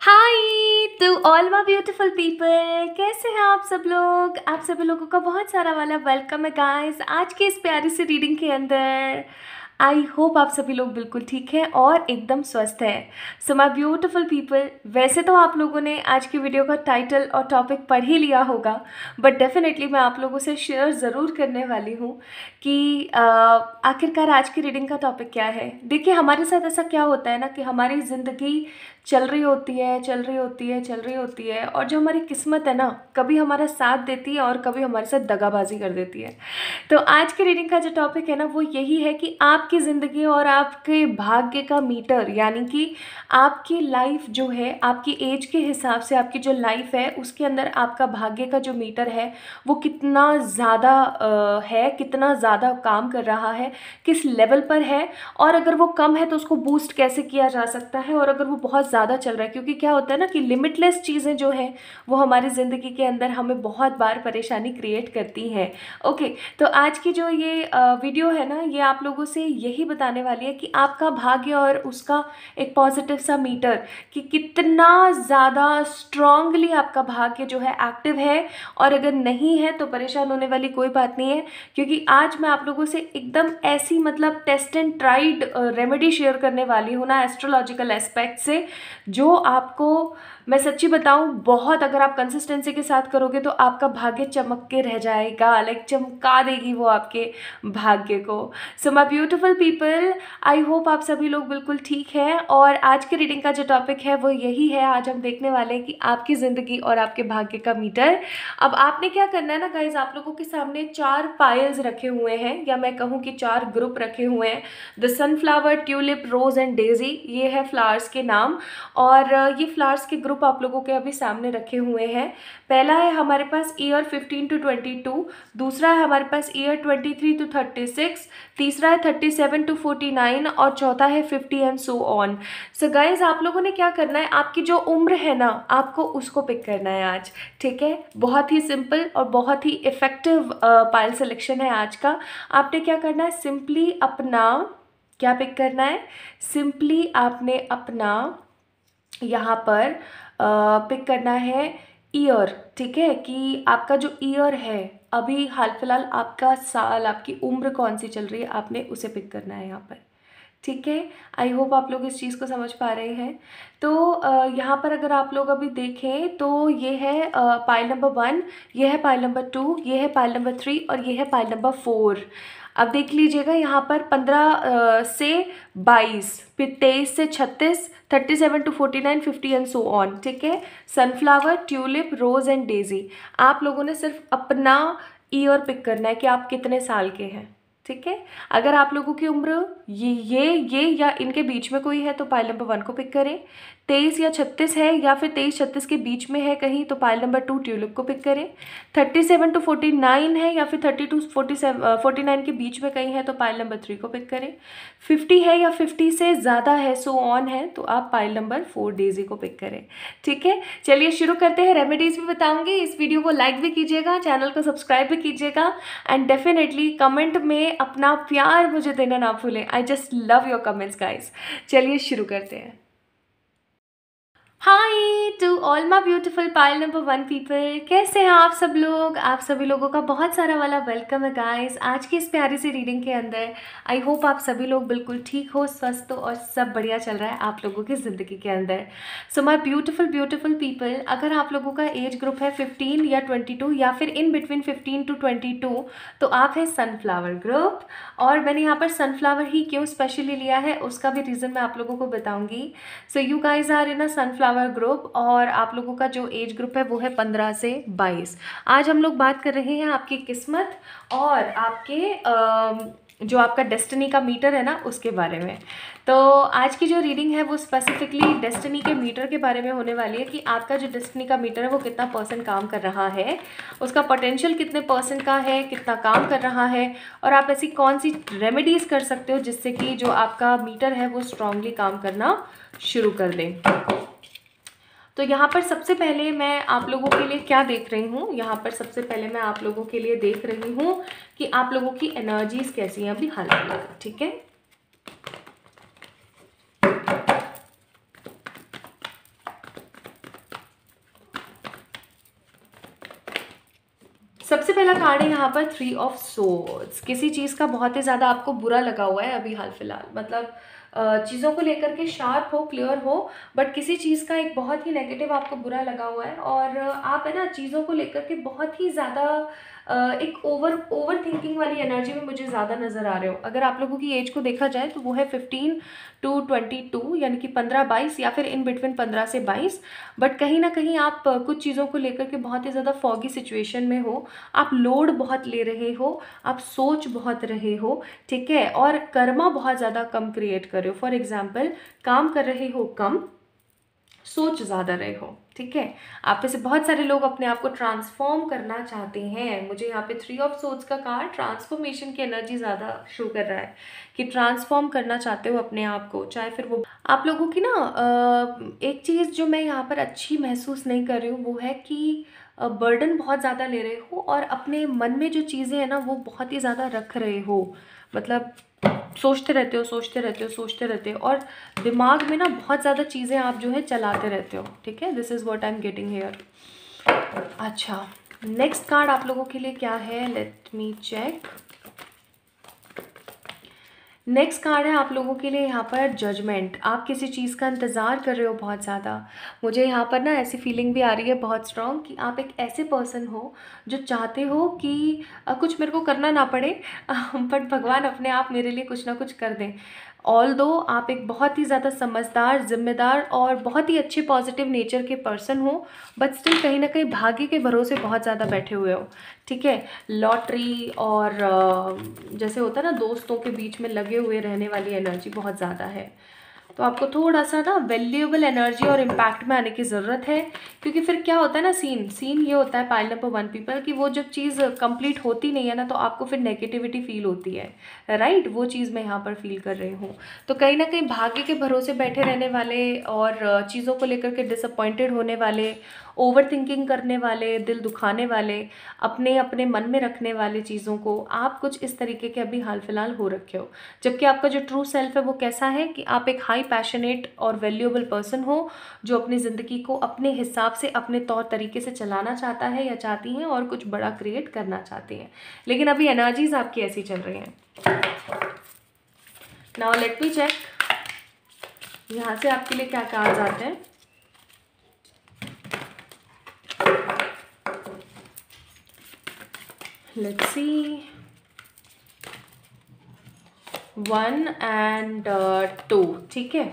Hi to all my beautiful people, कैसे हैं आप सब लोग। आप सभी लोगों का बहुत सारा वाला वेलकम है गाइस आज की इस प्यारी सी रीडिंग के अंदर। आई होप आप सभी लोग बिल्कुल ठीक हैं और एकदम स्वस्थ हैं। सो माय ब्यूटीफुल पीपल, वैसे तो आप लोगों ने आज की वीडियो का टाइटल और टॉपिक पढ़ ही लिया होगा, बट डेफिनेटली मैं आप लोगों से शेयर ज़रूर करने वाली हूँ कि आखिरकार आज की रीडिंग का टॉपिक क्या है। देखिए, हमारे साथ ऐसा क्या होता है ना कि हमारी ज़िंदगी चल रही होती है और जो हमारी किस्मत है ना, कभी हमारा साथ देती है और कभी हमारे साथ दगाबाजी कर देती है। तो आज की रीडिंग का जो टॉपिक है ना, वो यही है कि आपकी ज़िंदगी और आपके भाग्य का मीटर, यानी कि आपकी लाइफ जो है, आपकी एज के हिसाब से आपकी जो लाइफ है उसके अंदर आपका भाग्य का जो मीटर है वो कितना ज़्यादा है, कितना ज़्यादा काम कर रहा है, किस लेवल पर है, और अगर वो कम है तो उसको बूस्ट कैसे किया जा सकता है, और अगर वो बहुत ज़्यादा चल रहा है, क्योंकि क्या होता है ना कि लिमिटलेस चीज़ें जो हैं वो हमारी ज़िंदगी के अंदर हमें बहुत बार परेशानी क्रिएट करती हैं। ओके, तो आज की जो ये वीडियो है ना, ये आप लोगों से यही बताने वाली है कि आपका भाग्य और उसका एक पॉजिटिव सा मीटर, कि कितना ज़्यादा स्ट्रांगली आपका भाग्य जो है एक्टिव है, और अगर नहीं है तो परेशान होने वाली कोई बात नहीं है, क्योंकि आज मैं आप लोगों से एकदम ऐसी मतलब test and tried remedy share करने वाली हूँ ना, एस्ट्रोलॉजिकल एस्पेक्ट से, जो आपको मैं सच्ची बताऊँ, बहुत अगर आप कंसिस्टेंसी के साथ करोगे तो आपका भाग्य चमक के रह जाएगा, लाइक चमका देगी वो आपके भाग्य को। So my beautiful people, I hope आप सभी लोग बिल्कुल ठीक हैं, और आज की रीडिंग का जो टॉपिक है वो यही है। आज हम देखने वाले हैं कि आपकी ज़िंदगी और आपके भाग्य का मीटर। अब आपने क्या करना है ना गाइज, आप लोगों के सामने 4 पाइल्स रखे हुए हैं, या मैं कहूँ कि 4 ग्रुप रखे हुए हैं। The sunflower, tulip, rose and daisy, ये है फ्लावर्स के नाम, और ये फ्लावर्स के ग्रुप आप लोगों के अभी सामने रखे हुए हैं। पहला है हमारे पास ईयर 15 to 22, दूसरा है हमारे पास ईयर 23 to 36, तीसरा है 37 to 49, और चौथा है 50 and so on. So guys, आप लोगों ने क्या करना है, आपकी जो उम्र है ना, आपको उसको पिक करना है आज। ठीक है, बहुत ही सिंपल और बहुत ही इफ़ेक्टिव पाइल सिलेक्शन है आज का। आपने क्या करना है, सिंपली अपना क्या पिक करना है, सिंपली आपने अपना यहाँ पर पिक करना है ईयर। ठीक है, कि आपका जो ईयर है अभी हाल फिलहाल, आपका साल, आपकी उम्र कौन सी चल रही है, आपने उसे पिक करना है यहाँ पर। ठीक है, आई होप आप लोग इस चीज़ को समझ पा रहे हैं। तो यहाँ पर अगर आप लोग अभी देखें तो ये है पाइल नंबर 1, ये है पाइल नंबर 2, ये है पाइल नंबर 3, और ये है पाइल नंबर 4। अब देख लीजिएगा, यहाँ पर 15 से 22, फिर 23 से 36, 37 to 49, 50 एंड सो ऑन। ठीक है, sunflower, tulip, rose and daisy, आप लोगों ने सिर्फ अपना ईयर पिक करना है कि आप कितने साल के हैं। ठीक है, अगर आप लोगों की उम्र ये या इनके बीच में कोई है तो पाइल नंबर 1 को पिक करें। 23 या 36 है, या फिर 23-36 के बीच में है कहीं, तो पाइल नंबर 2 ट्यूलिप को पिक करें। 37 to 49 है, या फिर 30 to 49 के बीच में कहीं है, तो पाइल नंबर 3 को पिक करें। 50 है या 50 से ज़्यादा है, सो ऑन है, तो आप पाइल नंबर 4 डेजी को पिक करें। ठीक है, चलिए शुरू करते हैं। रेमेडीज़ भी बताऊंगी, इस वीडियो को लाइक भी कीजिएगा, चैनल को सब्सक्राइब भी कीजिएगा, एंड डेफिनेटली कमेंट में अपना प्यार मुझे देना ना भूलें। I just love your comments guys. चलिए शुरू करते हैं। Hi to all my beautiful pile number 1 people, कैसे हैं आप सब लोग। आप सभी लोगों का बहुत सारा वाला वेलकम है गाइस आज की इस प्यारी सी रीडिंग के अंदर। आई होप आप सभी लोग बिल्कुल ठीक हो, स्वस्थ हो, और सब बढ़िया चल रहा है आप लोगों की ज़िंदगी के अंदर। सो माई ब्यूटीफुल ब्यूटीफुल पीपल, अगर आप लोगों का एज ग्रुप है 15 या 22, या फिर इन बिटवीन 15 to 22, तो आप है सनफ्लावर ग्रुप। और मैंने यहाँ पर सनफ्लावर ही क्यों स्पेशली लिया है उसका भी रीज़न मैं आप लोगों को बताऊँगी। So you guys are in a sunflower group, और आप लोगों का जो एज ग्रुप है वो है 15 से 22। आज हम लोग बात कर रहे हैं आपकी किस्मत और आपके जो आपका डेस्टिनी का मीटर है ना, उसके बारे में। तो आज की जो रीडिंग है वो स्पेसिफिकली डेस्टिनी के मीटर के बारे में होने वाली है, कि आपका जो डेस्टिनी का मीटर है वो कितना % काम कर रहा है, उसका पोटेंशियल कितने % का है, कितना काम कर रहा है, और आप ऐसी कौन सी रेमेडीज़ कर सकते हो जिससे कि जो आपका मीटर है वो स्ट्रांगली काम करना शुरू कर दें। तो यहाँ पर सबसे पहले मैं आप लोगों के लिए क्या देख रही हूँ, यहाँ पर सबसे पहले मैं आप लोगों के लिए देख रही हूँ कि आप लोगों की एनर्जीज़ कैसी हैं अभी हाल फिलहाल। ठीक है, सबसे पहला कार्ड है यहाँ पर 3 ऑफ सोर्ड्स। किसी चीज़ का बहुत ही ज़्यादा आपको बुरा लगा हुआ है अभी हाल फिलहाल, मतलब चीज़ों को लेकर के शार्प हो, क्लियर हो, बट किसी चीज़ का एक बहुत ही नेगेटिव आपको बुरा लगा हुआ है। और आप है ना चीज़ों को लेकर के बहुत ही ज़्यादा एक ओवर थिंकिंग वाली एनर्जी में मुझे ज़्यादा नज़र आ रहे हो। अगर आप लोगों की एज को देखा जाए तो वो है 15 to 22, यानी कि 15-22 या फिर इन बिटवीन 15 से 22। बट कहीं ना कहीं आप कुछ चीज़ों को लेकर के बहुत ही ज़्यादा फॉगी सिचुएशन में हो, आप लोड बहुत ले रहे हो, आप सोच बहुत रहे हो, ठीक है, और कर्मा बहुत ज़्यादा कम क्रिएट कर रहे हो। फॉर एग्जाम्पल, काम कर रहे हो कम, सोच ज़्यादा रहे हो, ठीक है। आप में से बहुत सारे लोग अपने आप को ट्रांसफॉर्म करना चाहते हैं। मुझे यहाँ पे 3 ऑफ सोर्ड्स का कार्ड ट्रांसफॉर्मेशन की एनर्जी ज़्यादा शो कर रहा है कि ट्रांसफॉर्म करना चाहते हो अपने आप को, चाहे फिर वो आप लोगों की ना एक चीज़ जो मैं यहाँ पर अच्छी महसूस नहीं कर रही हूँ वो है कि बर्डन बहुत ज़्यादा ले रहे हो और अपने मन में जो चीज़ें हैं ना वो बहुत ही ज़्यादा रख रहे हो, मतलब सोचते रहते हो, सोचते रहते हो, सोचते रहते हो, और दिमाग में ना बहुत ज़्यादा चीज़ें आप जो है चलाते रहते हो, ठीक है। This is what I am getting here. अच्छा, नेक्स्ट कार्ड आप लोगों के लिए क्या है, let me check. Next card है आप लोगों के लिए यहाँ पर जजमेंट। आप किसी चीज़ का इंतज़ार कर रहे हो बहुत ज़्यादा। मुझे यहाँ पर ना ऐसी फीलिंग भी आ रही है बहुत स्ट्रॉन्ग कि आप एक ऐसे पर्सन हो जो चाहते हो कि कुछ मेरे को करना ना पड़े, बट भगवान अपने आप मेरे लिए कुछ ना कुछ कर दें। ऑल दो आप एक बहुत ही ज़्यादा समझदार, जिम्मेदार और बहुत ही अच्छे पॉजिटिव नेचर के पर्सन हो, बट स्टिल कहीं ना कहीं भाग्य के भरोसे बहुत ज़्यादा बैठे हुए हो, ठीक है। लॉटरी और जैसे होता है ना दोस्तों के बीच में लगे हुए रहने वाली एनर्जी बहुत ज़्यादा है। तो आपको थोड़ा सा ना वैल्यूएबल एनर्जी और इम्पैक्ट में आने की ज़रूरत है, क्योंकि फिर क्या होता है ना, सीन ये होता है पाइल नंबर 1 पीपल कि वो जब चीज़ कंप्लीट होती नहीं है ना तो आपको फिर नेगेटिविटी फील होती है, राइट। वो चीज़ मैं यहाँ पर फील कर रही हूँ। तो कहीं ना कहीं भाग्य के भरोसे बैठे रहने वाले और चीज़ों को लेकर के डिसअपॉइंटेड होने वाले, ओवर थिंकिंग करने वाले, दिल दुखाने वाले, अपने अपने मन में रखने वाले चीज़ों को आप कुछ इस तरीके के अभी हाल फिलहाल हो रखे हो। जबकि आपका जो ट्रू सेल्फ है वो कैसा है कि आप एक हाई पैशनेट और वैल्यूएबल पर्सन हो जो अपनी ज़िंदगी को अपने हिसाब से, अपने तौर तरीके से चलाना चाहता है या चाहती हैं और कुछ बड़ा क्रिएट करना चाहती हैं। लेकिन अभी एनर्जीज आपकी ऐसी चल रही हैं। नाउ लेट मी चेक यहाँ से आपके लिए क्या कार्ड्स आते हैं। लेट्स सी 1 and 2, ठीक है।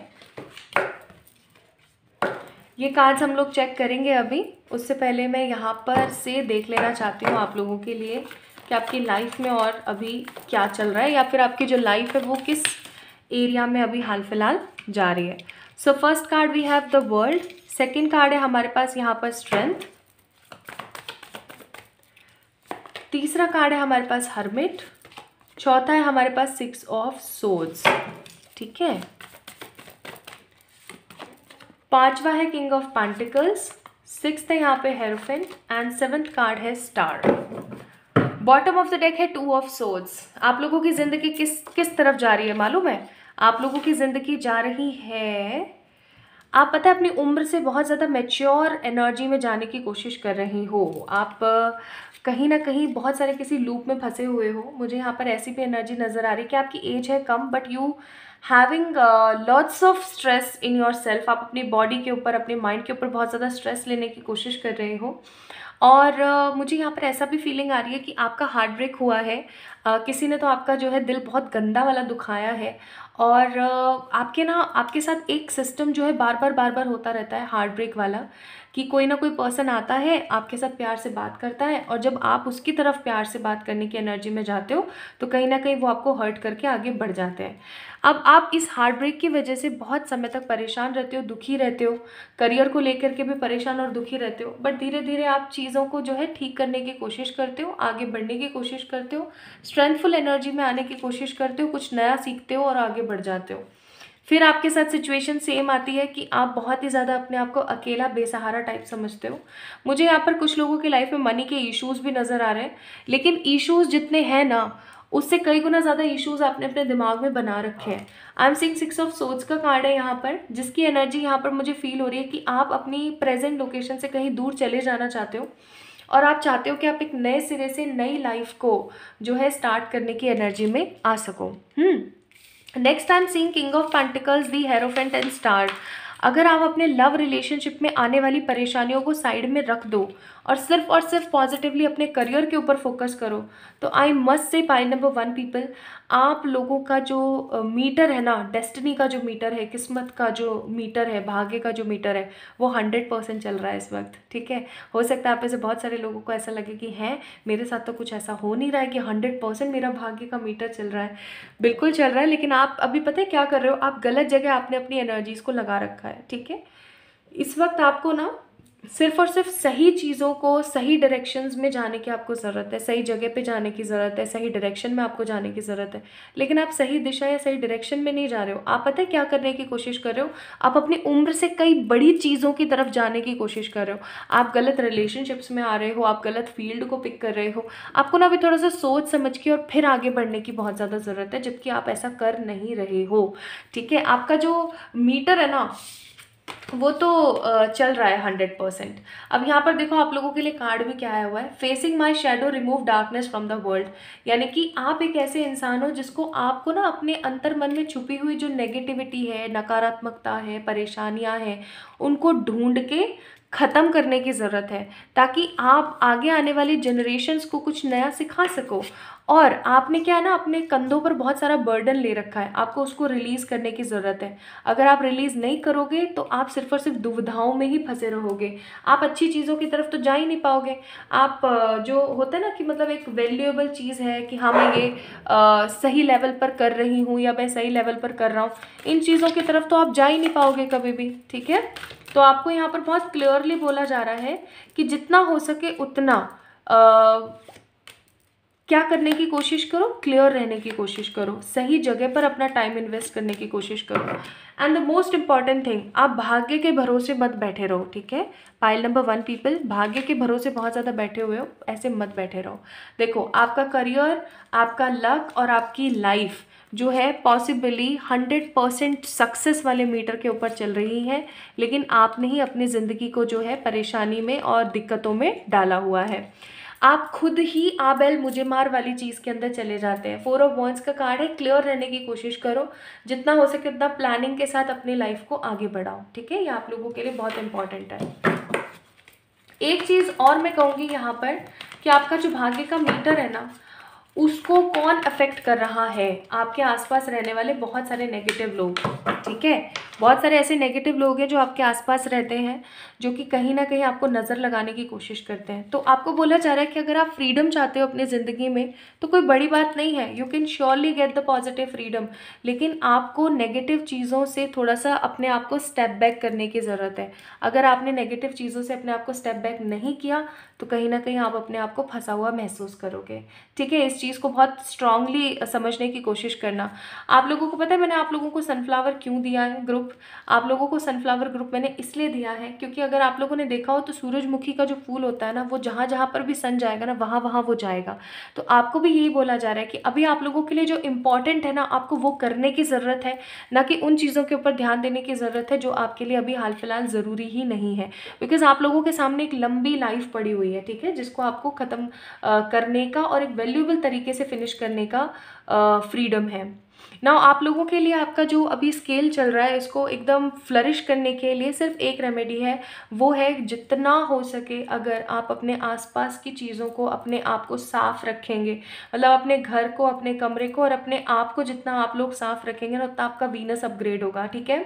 ये कार्ड्स हम लोग चेक करेंगे अभी। उससे पहले मैं यहाँ पर से देख लेना चाहती हूँ आप लोगों के लिए कि आपकी लाइफ में और अभी क्या चल रहा है, या फिर आपकी जो लाइफ है वो किस एरिया में अभी हाल फिलहाल जा रही है। So first card we have the world, second card है हमारे पास यहाँ पर स्ट्रेंथ, तीसरा कार्ड है हमारे पास हर्मिट, चौथा है हमारे पास 6 ऑफ सोर्ड्स, ठीक है। पांचवा है किंग ऑफ पेंटिकल्स, सिक्स्थ है यहाँ पे हेरोफेंट एंड सेवेंथ कार्ड है star. Bottom of the deck है 2 ऑफ सोर्ड्स। आप लोगों की जिंदगी किस तरफ जा रही है मालूम है? आप लोगों की जिंदगी जा रही है, आप पता है अपनी उम्र से बहुत ज़्यादा मैच्योर एनर्जी में जाने की कोशिश कर रही हो। आप कहीं ना कहीं बहुत सारे किसी लूप में फंसे हुए हो। मुझे यहाँ पर ऐसी भी एनर्जी नज़र आ रही है कि आपकी एज है कम, but you having lots of stress in your self. आप अपनी बॉडी के ऊपर, अपने माइंड के ऊपर बहुत ज़्यादा स्ट्रेस लेने की कोशिश कर रहे हो। और मुझे यहाँ पर ऐसा भी फीलिंग आ रही है कि आपका हार्ट ब्रेक हुआ है। किसी ने तो आपका जो है दिल बहुत गंदा वाला दुखाया है, और आपके साथ एक सिस्टम जो है बार बार होता रहता है हार्ट ब्रेक वाला, कि कोई ना कोई पर्सन आता है आपके साथ प्यार से बात करता है, और जब आप उसकी तरफ प्यार से बात करने की एनर्जी में जाते हो तो कहीं ना कहीं वो आपको हर्ट करके आगे बढ़ जाते हैं। अब आप इस हार्ट ब्रेक की वजह से बहुत समय तक परेशान रहते हो, दुखी रहते हो, करियर को लेकर के भी परेशान और दुखी रहते हो, बट धीरे धीरे आप चीज़ों को जो है ठीक करने की कोशिश करते हो, आगे बढ़ने की कोशिश करते हो, स्ट्रेंथफुल एनर्जी में आने की कोशिश करते हो, कुछ नया सीखते हो और आगे बढ़ जाते हो। फिर आपके साथ सिचुएशन सेम आती है कि आप बहुत ही ज़्यादा अपने आप को अकेला, बेसहारा टाइप समझते हो। मुझे यहाँ पर कुछ लोगों की लाइफ में मनी के इश्यूज़ भी नज़र आ रहे हैं, लेकिन इश्यूज़ जितने हैं ना उससे कई गुना ज़्यादा इश्यूज़ आपने अपने दिमाग में बना रखे हैं। आई एम सीइंग 6 ऑफ सोर्ड्स का कार्ड है यहाँ पर, जिसकी एनर्जी यहाँ पर मुझे फील हो रही है कि आप अपनी प्रेजेंट लोकेशन से कहीं दूर चले जाना चाहते हो, और आप चाहते हो कि आप एक नए सिरे से नई लाइफ को जो है स्टार्ट करने की एनर्जी में आ सको। Next I am seeing king of pentacles, the hierophant and star. अगर आप अपने लव रिलेशनशिप में आने वाली परेशानियों को साइड में रख दो और सिर्फ पॉजिटिवली अपने करियर के ऊपर फोकस करो, तो I must say pile number 1 people, आप लोगों का जो मीटर है ना, डेस्टिनी का जो मीटर है, किस्मत का जो मीटर है, भाग्य का जो मीटर है, वो 100% चल रहा है इस वक्त। ठीक है, हो सकता है आप में से बहुत सारे लोगों को ऐसा लगे कि हैं मेरे साथ तो कुछ ऐसा हो नहीं रहा है कि 100% मेरा भाग्य का मीटर चल रहा है। बिल्कुल चल रहा है, लेकिन आप अभी पता है क्या कर रहे हो, आप गलत जगह आपने अपनी एनर्जीज को लगा रखा है। ठीक है, इस वक्त आपको ना सिर्फ और सिर्फ सही चीज़ों को सही डायरेक्शंस में जाने की आपको ज़रूरत है, सही जगह पे जाने की ज़रूरत है, सही डायरेक्शन में आपको जाने की ज़रूरत है। लेकिन आप सही दिशा या सही डायरेक्शन में नहीं जा रहे हो। आप पता है क्या करने की कोशिश कर रहे हो, आप अपनी उम्र से कई बड़ी चीज़ों की तरफ जाने की कोशिश कर रहे हो। आप गलत रिलेशनशिप्स में आ रहे हो, आप गलत फील्ड को पिक कर रहे हो। आपको ना अभी थोड़ा सा सोच समझ के और फिर आगे बढ़ने की बहुत ज़्यादा ज़रूरत है, जबकि आप ऐसा कर नहीं रहे हो। ठीक है, आपका जो मीटर है ना वो तो चल रहा है 100%। अब यहाँ पर देखो आप लोगों के लिए कार्ड भी क्या आया हुआ है, facing my shadow remove darkness from the world. यानी कि आप एक ऐसे इंसान हो जिसको आपको ना अपने अंतर मन में छुपी हुई जो नेगेटिविटी है, नकारात्मकता है, परेशानियां हैं, उनको ढूंढ के ख़त्म करने की ज़रूरत है, ताकि आप आगे आने वाली जनरेशन्स को कुछ नया सिखा सको। और आपने क्या है ना, अपने कंधों पर बहुत सारा बर्डन ले रखा है, आपको उसको रिलीज़ करने की ज़रूरत है। अगर आप रिलीज़ नहीं करोगे तो आप सिर्फ और सिर्फ दुविधाओं में ही फंसे रहोगे, आप अच्छी चीज़ों की तरफ तो जा ही नहीं पाओगे। आप जो होता है ना कि मतलब एक वैल्यूएबल चीज़ है कि हाँ मैं ये सही लेवल पर कर रही हूँ या मैं सही लेवल पर कर रहा हूँ, इन चीज़ों की तरफ तो आप जा ही नहीं पाओगे कभी भी। ठीक है, तो आपको यहाँ पर बहुत क्लियरली बोला जा रहा है कि जितना हो सके उतना क्या करने की कोशिश करो, क्लियर रहने की कोशिश करो, सही जगह पर अपना टाइम इन्वेस्ट करने की कोशिश करो। And the most important thing, आप भाग्य के भरोसे मत बैठे रहो। ठीक है, पाइल नंबर 1 पीपल, भाग्य के भरोसे बहुत ज़्यादा बैठे हुए हो, ऐसे मत बैठे रहो। देखो आपका करियर, आपका लक और आपकी लाइफ जो है पॉसिबली 100% सक्सेस वाले मीटर के ऊपर चल रही है, लेकिन आपने ही अपनी ज़िंदगी को जो है परेशानी में और दिक्कतों में डाला हुआ है। आप खुद ही आबेल मुझे मार वाली चीज़ के अंदर चले जाते हैं। 4 ऑफ वॉन्ड्स का कार्ड है, क्लियर रहने की कोशिश करो, जितना हो सके उतना प्लानिंग के साथ अपनी लाइफ को आगे बढ़ाओ। ठीक है, ये आप लोगों के लिए बहुत इंपॉर्टेंट है। एक चीज़ और मैं कहूँगी यहाँ पर कि आपका जो भाग्य का मीटर है ना, उसको कौन अफेक्ट कर रहा है, आपके आसपास रहने वाले बहुत सारे नेगेटिव लोग। ठीक है, बहुत सारे ऐसे नेगेटिव लोग हैं जो आपके आसपास रहते हैं, जो कि कहीं ना कहीं आपको नज़र लगाने की कोशिश करते हैं। तो आपको बोला जा रहा है कि अगर आप फ्रीडम चाहते हो अपनी ज़िंदगी में तो कोई बड़ी बात नहीं है, you can surely get the positive freedom, लेकिन आपको नेगेटिव चीज़ों से थोड़ा सा अपने आप को स्टेप बैक करने की ज़रूरत है। अगर आपने नेगेटिव चीज़ों से अपने आप को स्टेप बैक नहीं किया तो कहीं ना कहीं आप अपने आप को फंसा हुआ महसूस करोगे। ठीक है, इस चीज़ को बहुत स्ट्रांगली समझने की कोशिश करना। आप लोगों को पता है मैंने आप लोगों को सनफ्लावर क्यों दिया है ग्रुप, आप लोगों को सनफ्लावर ग्रुप मैंने इसलिए दिया है क्योंकि अगर आप लोगों ने देखा हो तो सूरजमुखी का जो फूल होता है ना, वो जहाँ जहाँ पर भी सन जाएगा ना, वहाँ वहाँ वो जाएगा। तो आपको भी यही बोला जा रहा है कि अभी आप लोगों के लिए जो इम्पॉर्टेंट है ना, आपको वो करने की ज़रूरत है, ना कि उन चीज़ों के ऊपर ध्यान देने की ज़रूरत है जो आपके लिए अभी हाल फिलहाल ज़रूरी ही नहीं है। बिकॉज आप लोगों के सामने एक लंबी लाइफ पड़ी हुई है। ठीक है, जिसको आपको ख़त्म करने का और एक वैल्यूएबल तरीके से फिनिश करने का फ्रीडम है। ना आप लोगों के लिए आपका जो अभी स्केल चल रहा है, इसको एकदम फ्लरिश करने के लिए सिर्फ एक रेमेडी है, वो है जितना हो सके अगर आप अपने आसपास की चीज़ों को, अपने आप को साफ़ रखेंगे, मतलब अपने घर को, अपने कमरे को और अपने आप को जितना आप लोग साफ़ रखेंगे ना, उतना आपका वीनस अपग्रेड होगा। ठीक है,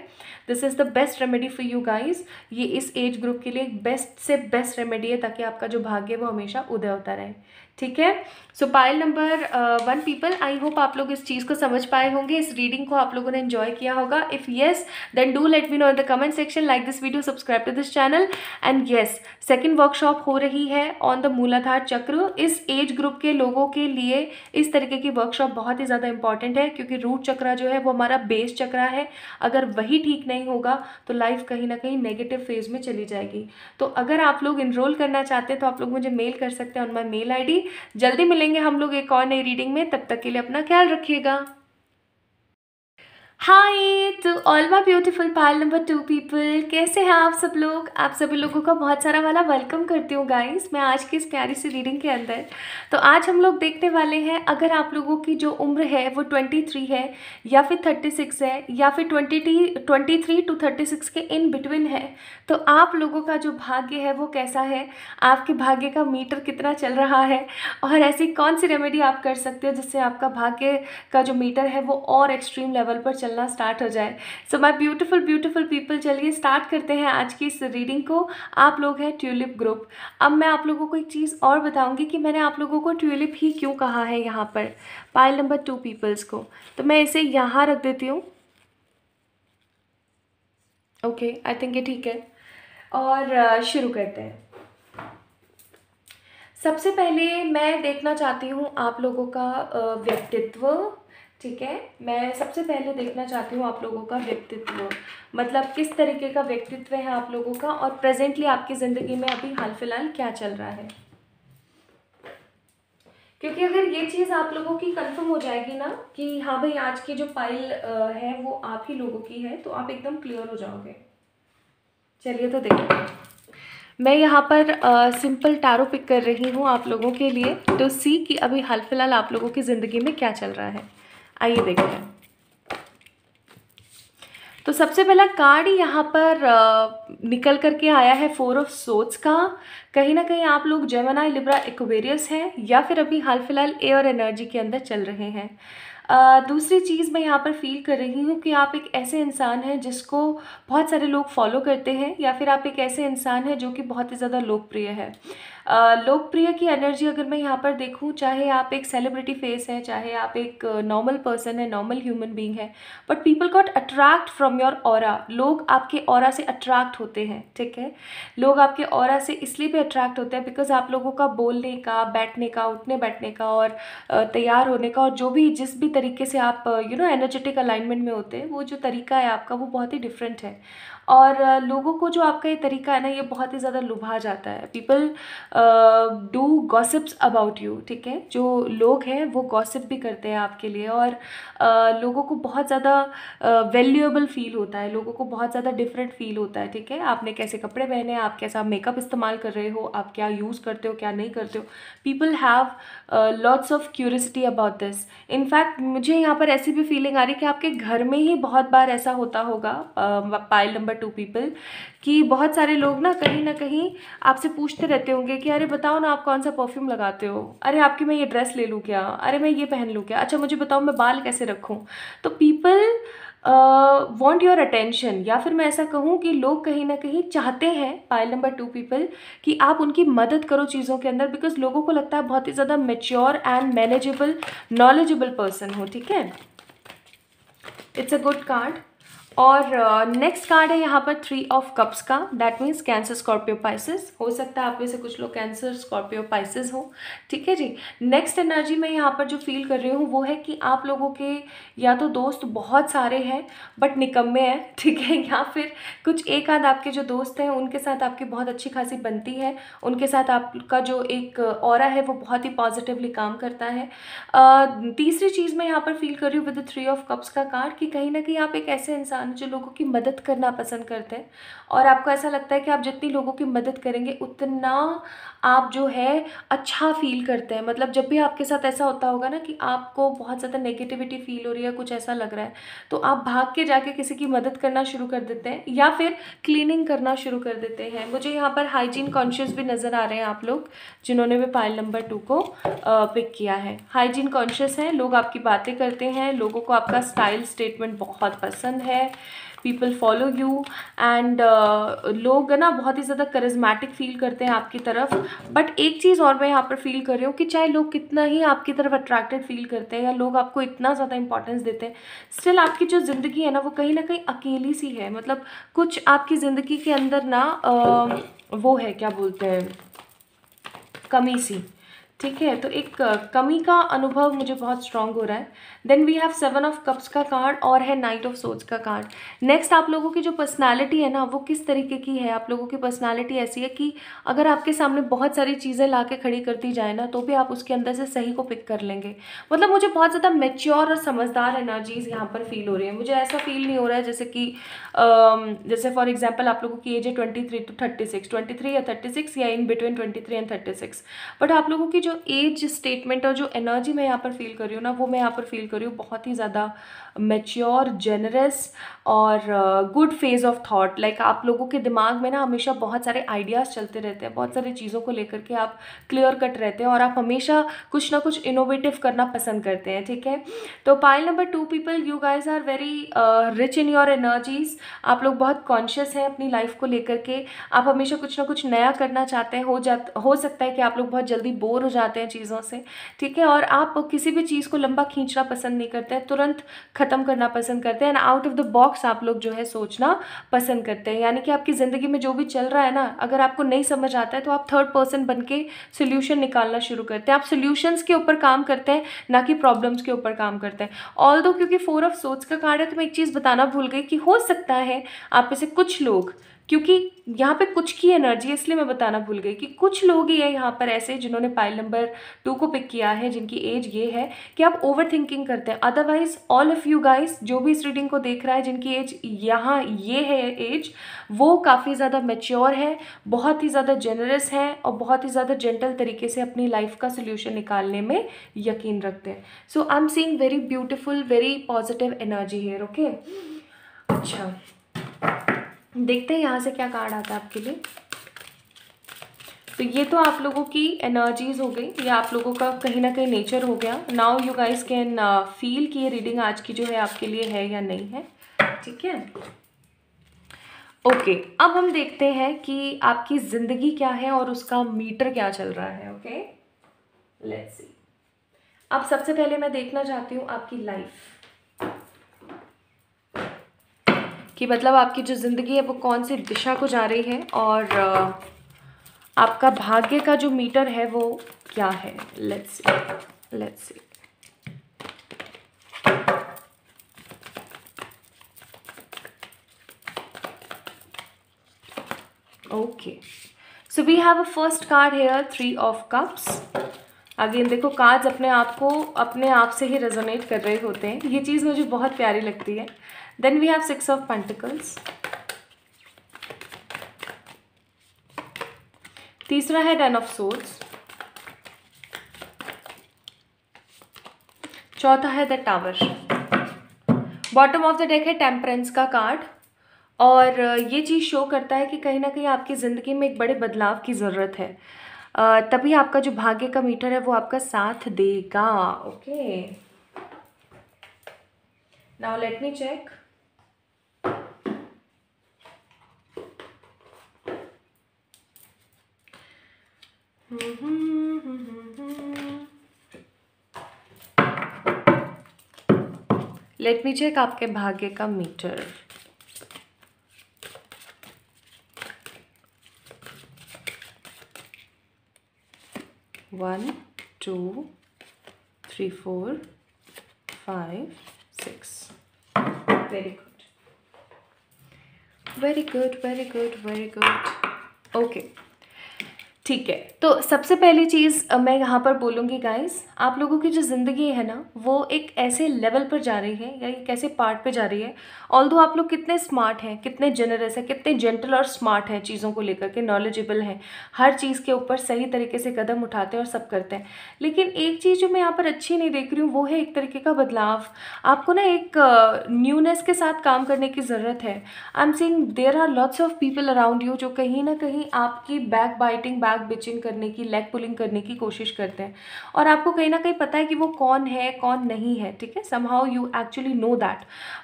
this is the best remedy for you guys. ये इस एज ग्रुप के लिए बेस्ट से बेस्ट रेमेडी है, ताकि आपका जो भाग्य है वो हमेशा उदय होता रहे। ठीक है, सो pile number 1 people, I hope आप लोग इस चीज़ को समझ पाए होंगे, इस रीडिंग को आप लोगों ने एंजॉय किया होगा। If yes then do let me know in the comment section, like this video, subscribe to this channel. And yes, second workshop हो रही है ऑन द मूलाधार चक्र। इस एज ग्रुप के लोगों के लिए इस तरीके की वर्कशॉप बहुत ही ज़्यादा इंपॉर्टेंट है, क्योंकि रूट चक्रा जो है वो हमारा बेस चक्रा है। अगर वही ठीक नहीं होगा तो लाइफ कहीं ना कहीं नेगेटिव फेज में चली जाएगी। तो अगर आप लोग इनरोल करना चाहते हैं तो आप लोग मुझे मेल कर सकते हैं ऑन माई मेल ID। जल्दी मिलेंगे हम लोग एक और नई रीडिंग में, तब तक के लिए अपना ख्याल रखिएगा। Hi to all my beautiful pile number 2 people, कैसे हैं आप सब लोग। आप सभी लोगों का बहुत सारा वाला वेलकम करती हूँ गाइस मैं आज की इस प्यारी सी रीडिंग के अंदर। तो आज हम लोग देखने वाले हैं, अगर आप लोगों की जो उम्र है वो 23 है या फिर 36 है या फिर 23 टू 36 के इन बिटवीन है, तो आप लोगों का जो भाग्य है वो कैसा है, आपके भाग्य का मीटर कितना चल रहा है और ऐसी कौन सी रेमेडी आप कर सकते हो जिससे आपका भाग्य का जो मीटर है वो और एक्सट्रीम लेवल पर चलना स्टार्ट हो जाए। So my beautiful beautiful people, चलिए स्टार्ट करते हैं आज की इस रीडिंग को। आप लोग हैं ट्यूलिप ग्रुप। अब मैं आप लोगों को एक चीज़ और बताऊंगी कि मैंने आप लोगों को ट्यूलिप ही क्यों कहा है यहाँ पर पाइल नंबर 2 पीपल्स को। तो मैं इसे यहाँ रख देती हूँ। ओके, आई थिंक ये ठीक है और शुरू करते हैं। सबसे पहले मैं देखना चाहती हूँ आप लोगों का व्यक्तित्व। ठीक है, मैं सबसे पहले देखना चाहती हूँ आप लोगों का व्यक्तित्व, मतलब किस तरीके का व्यक्तित्व है आप लोगों का और प्रेजेंटली आपकी ज़िंदगी में अभी हाल फिलहाल क्या चल रहा है। क्योंकि अगर ये चीज़ आप लोगों की कंफर्म हो जाएगी ना कि हाँ भाई आज की जो पाइल है वो आप ही लोगों की है, तो आप एकदम क्लियर हो जाओगे। चलिए तो देखते हैं। मैं यहाँ पर सिंपल टैरो पिक कर रही हूँ आप लोगों के लिए टू सी कि अभी हाल फिलहाल आप लोगों की ज़िंदगी में क्या चल रहा है। आइए देखते हैं। तो सबसे पहला कार्ड यहाँ पर निकल करके आया है 4 ऑफ सोर्ड्स का। कहीं ना कहीं आप लोग जेमिनी, लिब्रा, एक्वेरियस हैं या फिर अभी हाल फिलहाल एयर एनर्जी के अंदर चल रहे हैं। दूसरी चीज़ मैं यहाँ पर फील कर रही हूँ कि आप एक ऐसे इंसान हैं जिसको बहुत सारे लोग फॉलो करते हैं या फिर आप एक ऐसे इंसान हैं जो कि बहुत ही ज़्यादा लोकप्रिय है। लोकप्रिय की एनर्जी अगर मैं यहाँ पर देखूँ, चाहे आप एक सेलिब्रिटी फेस है, चाहे आप एक नॉर्मल पर्सन है, नॉर्मल ह्यूमन बीइंग है, but people got attract from your aura. लोग आपके ऑरा से अट्रैक्ट होते हैं। ठीक है, लोग आपके ऑरा से इसलिए भी अट्रैक्ट होते हैं बिकॉज आप लोगों का बोलने का, बैठने का, उठने बैठने का और तैयार होने का और जो भी जिस भी तरीके से आप एनर्जेटिक अलाइनमेंट में होते हैं, वो जो तरीका है आपका वो बहुत ही डिफरेंट है। और लोगों को जो आपका ये तरीका है ना, ये बहुत ही ज़्यादा लुभा जाता है। People do gossips about you. ठीक है, जो लोग हैं वो गॉसिप भी करते हैं आपके लिए और लोगों को बहुत ज़्यादा वैल्यूएबल फील होता है, लोगों को बहुत ज़्यादा डिफरेंट फील होता है। ठीक है, आपने कैसे कपड़े पहने, आप कैसा मेकअप इस्तेमाल कर रहे हो, आप क्या यूज़ करते हो, क्या नहीं करते हो। People have lots of curiosity about this. In fact मुझे यहाँ पर ऐसी भी फीलिंग आ रही है कि आपके घर में ही बहुत बार ऐसा होता होगा पाइल नंबर 2 पीपल, कि बहुत सारे लोग ना कहीं आपसे पूछते रहते होंगे कि अरे बताओ ना आप कौन सा परफ्यूम लगाते हो, अरे आपकी मैं ये ड्रेस ले लूँ क्या, अरे मैं ये पहन लूँ क्या, अच्छा मुझे बताओ मैं बाल कैसे रखूँ। तो पीपल वॉन्ट योर अटेंशन, या फिर मैं ऐसा कहूँ कि लोग कहीं ना कहीं चाहते हैं पाइल नंबर 2 पीपल कि आप उनकी मदद करो चीज़ों के अंदर, बिकॉज लोगों को लगता है बहुत ही ज़्यादा mature and manageable knowledgeable person हो। ठीक है, इट्स अ गुड कार्ड। और नेक्स्ट कार्ड है यहाँ पर 3 ऑफ कप्स का। That means cancer, Scorpio, Pisces. हो सकता है आप में से कुछ लोग कैंसर, स्कॉर्पियो, पाइसेस हो। ठीक है जी। नेक्स्ट एनर्जी मैं यहाँ पर जो फील कर रही हूँ वो है कि आप लोगों के या तो दोस्त बहुत सारे हैं बट निकम्मे हैं। ठीक है, या फिर कुछ एक आध आपके जो दोस्त हैं उनके साथ आपकी बहुत अच्छी खासी बनती है, उनके साथ आपका जो एक ऑरा है वो बहुत ही पॉजिटिवली काम करता है। तीसरी चीज़ मैं यहाँ पर फील कर रही हूँ विद 3 ऑफ कप्स का कार्ड कि कहीं ना कहीं आप एक ऐसे इंसान जो लोगों की मदद करना पसंद करते हैं और आपको ऐसा लगता है कि आप जितनी लोगों की मदद करेंगे उतना आप जो है अच्छा फील करते हैं। मतलब जब भी आपके साथ ऐसा होता होगा ना कि आपको बहुत ज़्यादा नेगेटिविटी फील हो रही है, कुछ ऐसा लग रहा है, तो आप भाग के जाके किसी की मदद करना शुरू कर देते हैं या फिर क्लीनिंग करना शुरू कर देते हैं। मुझे यहाँ पर हाइजीन कॉन्शियस भी नज़र आ रहे हैं आप लोग जिन्होंने भी पाइल नंबर 2 को पिक किया है। हाइजीन कॉन्शियस हैं, लोग आपकी बातें करते हैं, लोगों को आपका स्टाइल स्टेटमेंट बहुत पसंद है। पीपल फॉलो यू एंड लोग ना बहुत ही ज़्यादा करिज्मेटिक फील करते हैं आपकी तरफ। बट एक चीज़ और मैं यहाँ पर फील कर रही हूँ कि चाहे लोग कितना ही आपकी तरफ अट्रैक्टेड फील करते हैं या लोग आपको इतना ज़्यादा इंपॉर्टेंस देते हैं, स्टिल आपकी जो ज़िंदगी है ना वो कहीं ना कहीं अकेली सी है। मतलब कुछ आपकी ज़िंदगी के अंदर ना वो है, क्या बोलते हैं, कमी सी। ठीक है, तो एक कमी का अनुभव मुझे बहुत स्ट्रांग हो रहा है। Then we have 7 of cups का कार्ड और है नाइट ऑफ सोर्ड्स का कार्ड। नेक्स्ट, आप लोगों की जो पर्सनालिटी है ना वो किस तरीके की है। आप लोगों की पर्सनालिटी ऐसी है कि अगर आपके सामने बहुत सारी चीज़ें ला के खड़ी करती जाए ना तो भी आप उसके अंदर से सही को पिक कर लेंगे। मतलब मुझे बहुत ज़्यादा मेच्योर और समझदार एनर्जीज यहाँ पर फील हो रही है। मुझे ऐसा फील नहीं हो रहा है जैसे कि जैसे फॉर एग्जाम्पल आप लोगों की एज है 23 to 36, 23 या 36 या इन बिटवीन 23 एंड 36। बट आप लोगों की जो एज स्टेटमेंट और जो एनर्जी मैं यहाँ पर फील कर रही हूँ ना वो मैं यहाँ पर फील कर रही हूँ बहुत ही ज़्यादा मैच्योर, जेनरस और good phase of thought. Like आप लोगों के दिमाग में ना हमेशा बहुत सारे आइडियाज़ चलते रहते हैं, बहुत सारी चीज़ों को लेकर के आप क्लियर कट रहते हैं और आप हमेशा कुछ ना कुछ इनोवेटिव करना पसंद करते हैं। ठीक है, तो pile number 2 people, you guys are very rich in your energies. आप लोग बहुत कॉन्शियस हैं अपनी लाइफ को लेकर के। आप हमेशा कुछ ना कुछ नया करना चाहते हैं। हो सकता है कि आप लोग बहुत जल्दी बोर हो जाते हैं चीज़ों से। ठीक है, और आप किसी भी चीज़ को लंबा खींचना पसंद नहीं करते हैं, तुरंत ख़त्म करना पसंद करते हैं and out of the box आप लोग जो है सोचना पसंद करते हैं। यानी कि आपकी ज़िंदगी में जो भी चल रहा है ना, अगर आपको नहीं समझ आता है तो आप थर्ड पर्सन बन के सोल्यूशन निकालना शुरू करते हैं। आप सोल्यूशंस के ऊपर काम करते हैं, ना कि प्रॉब्लम्स के ऊपर काम करते हैं। ऑल्दो क्योंकि 4 ऑफ सोर्ड्स का कार्ड है तो मैं एक चीज़ बताना भूल गई कि हो सकता है आप में से कुछ लोग, क्योंकि यहाँ पे कुछ की एनर्जी है इसलिए मैं बताना भूल गई कि कुछ लोग ही है यहाँ पर ऐसे जिन्होंने पाइल नंबर 2 को पिक किया है, जिनकी एज ये है कि आप ओवर थिंकिंग करते हैं। Otherwise all of you guys जो भी इस रीडिंग को देख रहा है जिनकी एज यहाँ ये है एज, वो काफ़ी ज़्यादा मैच्योर है, बहुत ही ज़्यादा जेनरस है और बहुत ही ज़्यादा जेंटल तरीके से अपनी लाइफ का सोल्यूशन निकालने में यकीन रखते हैं। So I am seeing very beautiful, very positive energy here. Okay, अच्छा देखते हैं यहाँ से क्या कार्ड आता है आपके लिए। तो ये तो आप लोगों की एनर्जीज हो गई, ये आप लोगों का कहीं ना कहीं नेचर हो गया। Now you guys can feel कि ये रीडिंग आज की जो है आपके लिए है या नहीं है। ठीक है, ओके अब हम देखते हैं कि आपकी ज़िंदगी क्या है और उसका मीटर क्या चल रहा है। Okay let's see. अब सबसे पहले मैं देखना चाहती हूँ आपकी लाइफ कि मतलब आपकी जो ज़िंदगी है वो कौन सी दिशा को जा रही है और आपका भाग्य का जो मीटर है वो क्या है। Let's see. Okay, so we have a first card here, 3 of cups. अगेन देखो कार्ड्स अपने आप से ही रेजोनेट कर रहे होते हैं, ये चीज़ मुझे बहुत प्यारी लगती है। Then we have 6 of pentacles. तीसरा है 10 ऑफ सोर्ड्स। चौथा है the tower. Bottom of the deck है टेम्परेंस का कार्ड और ये चीज़ शो करता है कि कहीं ना कहीं आपकी ज़िंदगी में एक बड़े बदलाव की ज़रूरत है, तभी आपका जो भाग्य का मीटर है वो आपका साथ देगा। Okay, now let me check. Let me check आपके भाग्य का metre. One, 2, 3, 4, 5, 6। Very good, very good, very good, very good. Okay ठीक है, तो सबसे पहली चीज़ मैं यहाँ पर बोलूँगी गाइस, आप लोगों की जो ज़िंदगी है ना वो एक ऐसे लेवल पर जा रही है या एक ऐसे पार्ट पे जा रही है। ऑल्दो आप लोग कितने स्मार्ट हैं, कितने जनरस हैं, कितने जेंटल और स्मार्ट हैं, चीज़ों को लेकर के नॉलेजेबल हैं, हर चीज़ के ऊपर सही तरीके से कदम उठाते हैं और सब करते हैं। लेकिन एक चीज़ जो मैं यहाँ पर अच्छी नहीं देख रही हूँ वो है एक तरीके का बदलाव। आपको ना एक न्यूनेस के साथ काम करने की ज़रूरत है। I am seeing there are lots of people around you जो कहीं ना कहीं आपकी बैक बाइटिंग, बैक बिचिंग करने की, लेग पुलिंग करने की कोशिश करते हैं और आपको कहीं ना कहीं पता है कि वो कौन है कौन नहीं है। ठीक है, somehow you actually know that,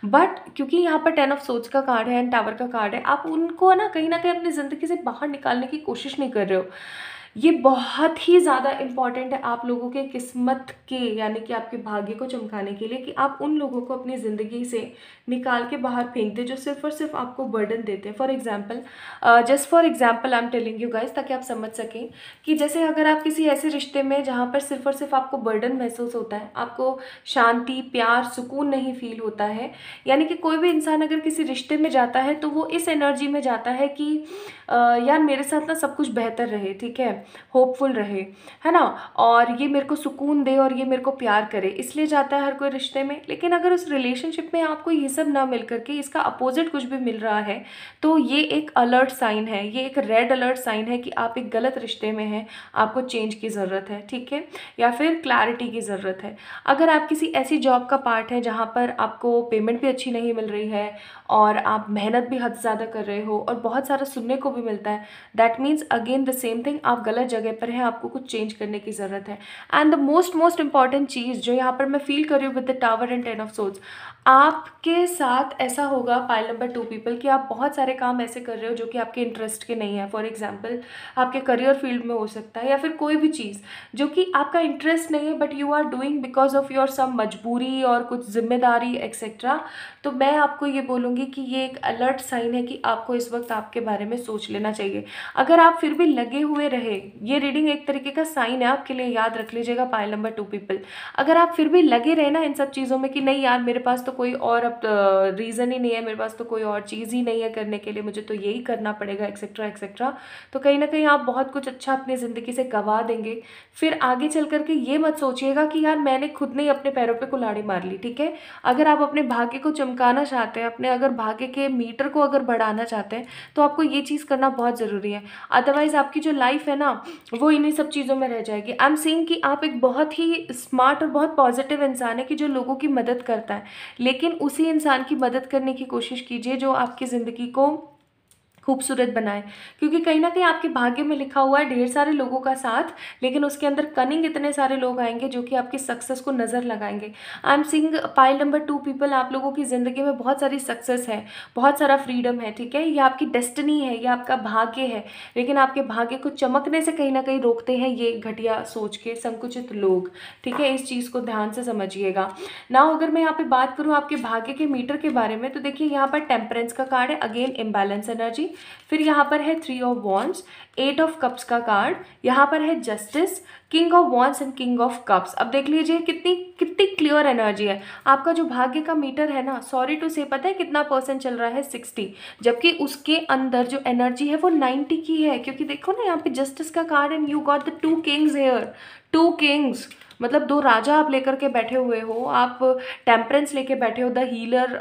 but क्योंकि यहाँ पर 10 ऑफ सोर्ड्स का कार्ड है एंड टावर का कार्ड है, आप उनको ना कहीं अपनी ज़िंदगी से बाहर निकालने की कोशिश नहीं कर रहे हो। ये बहुत ही ज़्यादा इम्पॉर्टेंट है आप लोगों के किस्मत के, यानी कि आपके भाग्य को चमकाने के लिए, कि आप उन लोगों को अपनी ज़िंदगी से निकाल के बाहर फेंक दें जो सिर्फ और सिर्फ आपको बर्डन देते हैं। For example, just for example I am telling you guys, ताकि आप समझ सकें कि जैसे अगर आप किसी ऐसे रिश्ते में जहाँ पर सिर्फ और सिर्फ आपको बर्डन महसूस होता है, आपको शांति, प्यार, सुकून नहीं फील होता है, यानी कि कोई भी इंसान अगर किसी रिश्ते में जाता है तो वो इस एनर्जी में जाता है कि यार मेरे साथ ना सब कुछ बेहतर रहे, ठीक है, होपफुल रहे, है ना, और ये मेरे को सुकून दे और ये मेरे को प्यार करे, इसलिए जाता है हर कोई रिश्ते में। लेकिन अगर उस रिलेशनशिप में आपको ये सब ना मिल करके इसका अपोजिट कुछ भी मिल रहा है, तो ये एक अलर्ट साइन है, ये एक रेड अलर्ट साइन है कि आप एक गलत रिश्ते में हैं, आपको चेंज की ज़रूरत है, ठीक है, या फिर क्लैरिटी की ज़रूरत है। अगर आप किसी ऐसी जॉब का पार्ट है जहाँ पर आपको पेमेंट भी अच्छी नहीं मिल रही है और आप मेहनत भी हद से ज़्यादा कर रहे हो और बहुत सारा सुनने को भी मिलता है, that means again the same thing, आप गलत जगह पर हैं, आपको कुछ चेंज करने की ज़रूरत है। एंड द मोस्ट इंपॉर्टेंट चीज़ जो यहाँ पर मैं फील कर रही हूँ with the tower and 10 of swords, आपके साथ ऐसा होगा पाइल नंबर 2 पीपल कि आप बहुत सारे काम ऐसे कर रहे हो जो कि आपके इंटरेस्ट के नहीं है। फॉर एग्जांपल, आपके करियर फील्ड में हो सकता है, या फिर कोई भी चीज़ जो कि आपका इंटरेस्ट नहीं है but you are doing because of your some मजबूरी और कुछ जिम्मेदारी एक्सेट्रा। तो मैं आपको ये बोलूँगी कि ये एक अलर्ट साइन है कि आपको इस वक्त आपके बारे में सोच लेना चाहिए। अगर आप फिर भी लगे हुए रहे, ये रीडिंग एक तरीके का साइन है आपके लिए, याद रख लीजिएगा पाइल नंबर 2 पीपल। अगर आप फिर भी लगे रहे ना इन सब चीज़ों में कि नहीं यार मेरे पास तो कोई और अब रीज़न ही नहीं है, मेरे पास तो कोई और चीज़ ही नहीं है करने के लिए, मुझे तो यही करना पड़ेगा एक्सेट्रा एक्सेट्रा, तो कहीं ना कहीं आप बहुत कुछ अच्छा अपनी ज़िंदगी से गंवा देंगे। फिर आगे चल करके ये मत सोचिएगा कि यार मैंने खुद नहीं अपने पैरों पे कुल्हाड़ी मार ली, ठीक है। अगर आप अपने भाग्य को चमकाना चाहते हैं, अपने अगर भाग्य के मीटर को अगर बढ़ाना चाहते हैं, तो आपको ये चीज़ करना बहुत ज़रूरी है। अदरवाइज़ आपकी जो लाइफ है ना वो इन्हीं सब चीज़ों में रह जाएगी। आई एम सेइंग कि आप एक बहुत ही स्मार्ट और बहुत पॉजिटिव इंसान है कि जो लोगों की मदद करता है, लेकिन उसी इंसान की मदद करने की कोशिश कीजिए जो आपकी ज़िंदगी को खूबसूरत बनाए, क्योंकि कहीं ना कहीं आपके भाग्य में लिखा हुआ है ढेर सारे लोगों का साथ, लेकिन उसके अंदर कनिंग इतने सारे लोग आएंगे जो कि आपकी सक्सेस को नज़र लगाएंगे। I am seeing pile number 2 people, आप लोगों की ज़िंदगी में बहुत सारी सक्सेस है, बहुत सारा फ्रीडम है, ठीक है, ये आपकी डेस्टिनी है, ये आपका भाग्य है, लेकिन आपके भाग्य को चमकने से कहीं ना कहीं रोकते हैं ये घटिया सोच के संकुचित लोग, ठीक है। इस चीज़ को ध्यान से समझिएगा ना। अगर मैं यहाँ पे बात करूँ आपके भाग्य के मीटर के बारे में, तो देखिए यहाँ पर टेम्परेंस का कार्ड है, अगेन इम्बैलेंस एनर्जी। फिर यहाँ पर है 3 ऑफ वॉन्ड्स, 8 ऑफ कप्स का कार्ड, यहाँ पर है justice, king of wands and king of cups. अब देख लीजिए कितनी कितनी क्लियर एनर्जी है। आपका जो भाग्य का मीटर है ना, सॉरी टू से, पता है कितना परसेंट चल रहा है? 60, जबकि उसके अंदर जो एनर्जी है वो 90 की है, क्योंकि देखो ना यहाँ पे जस्टिस का card and you got the 2 kings here, 2 kings मतलब 2 राजा आप लेकर के बैठे हुए हो, आप टेम्परेंस लेके बैठे हो, द हीलर,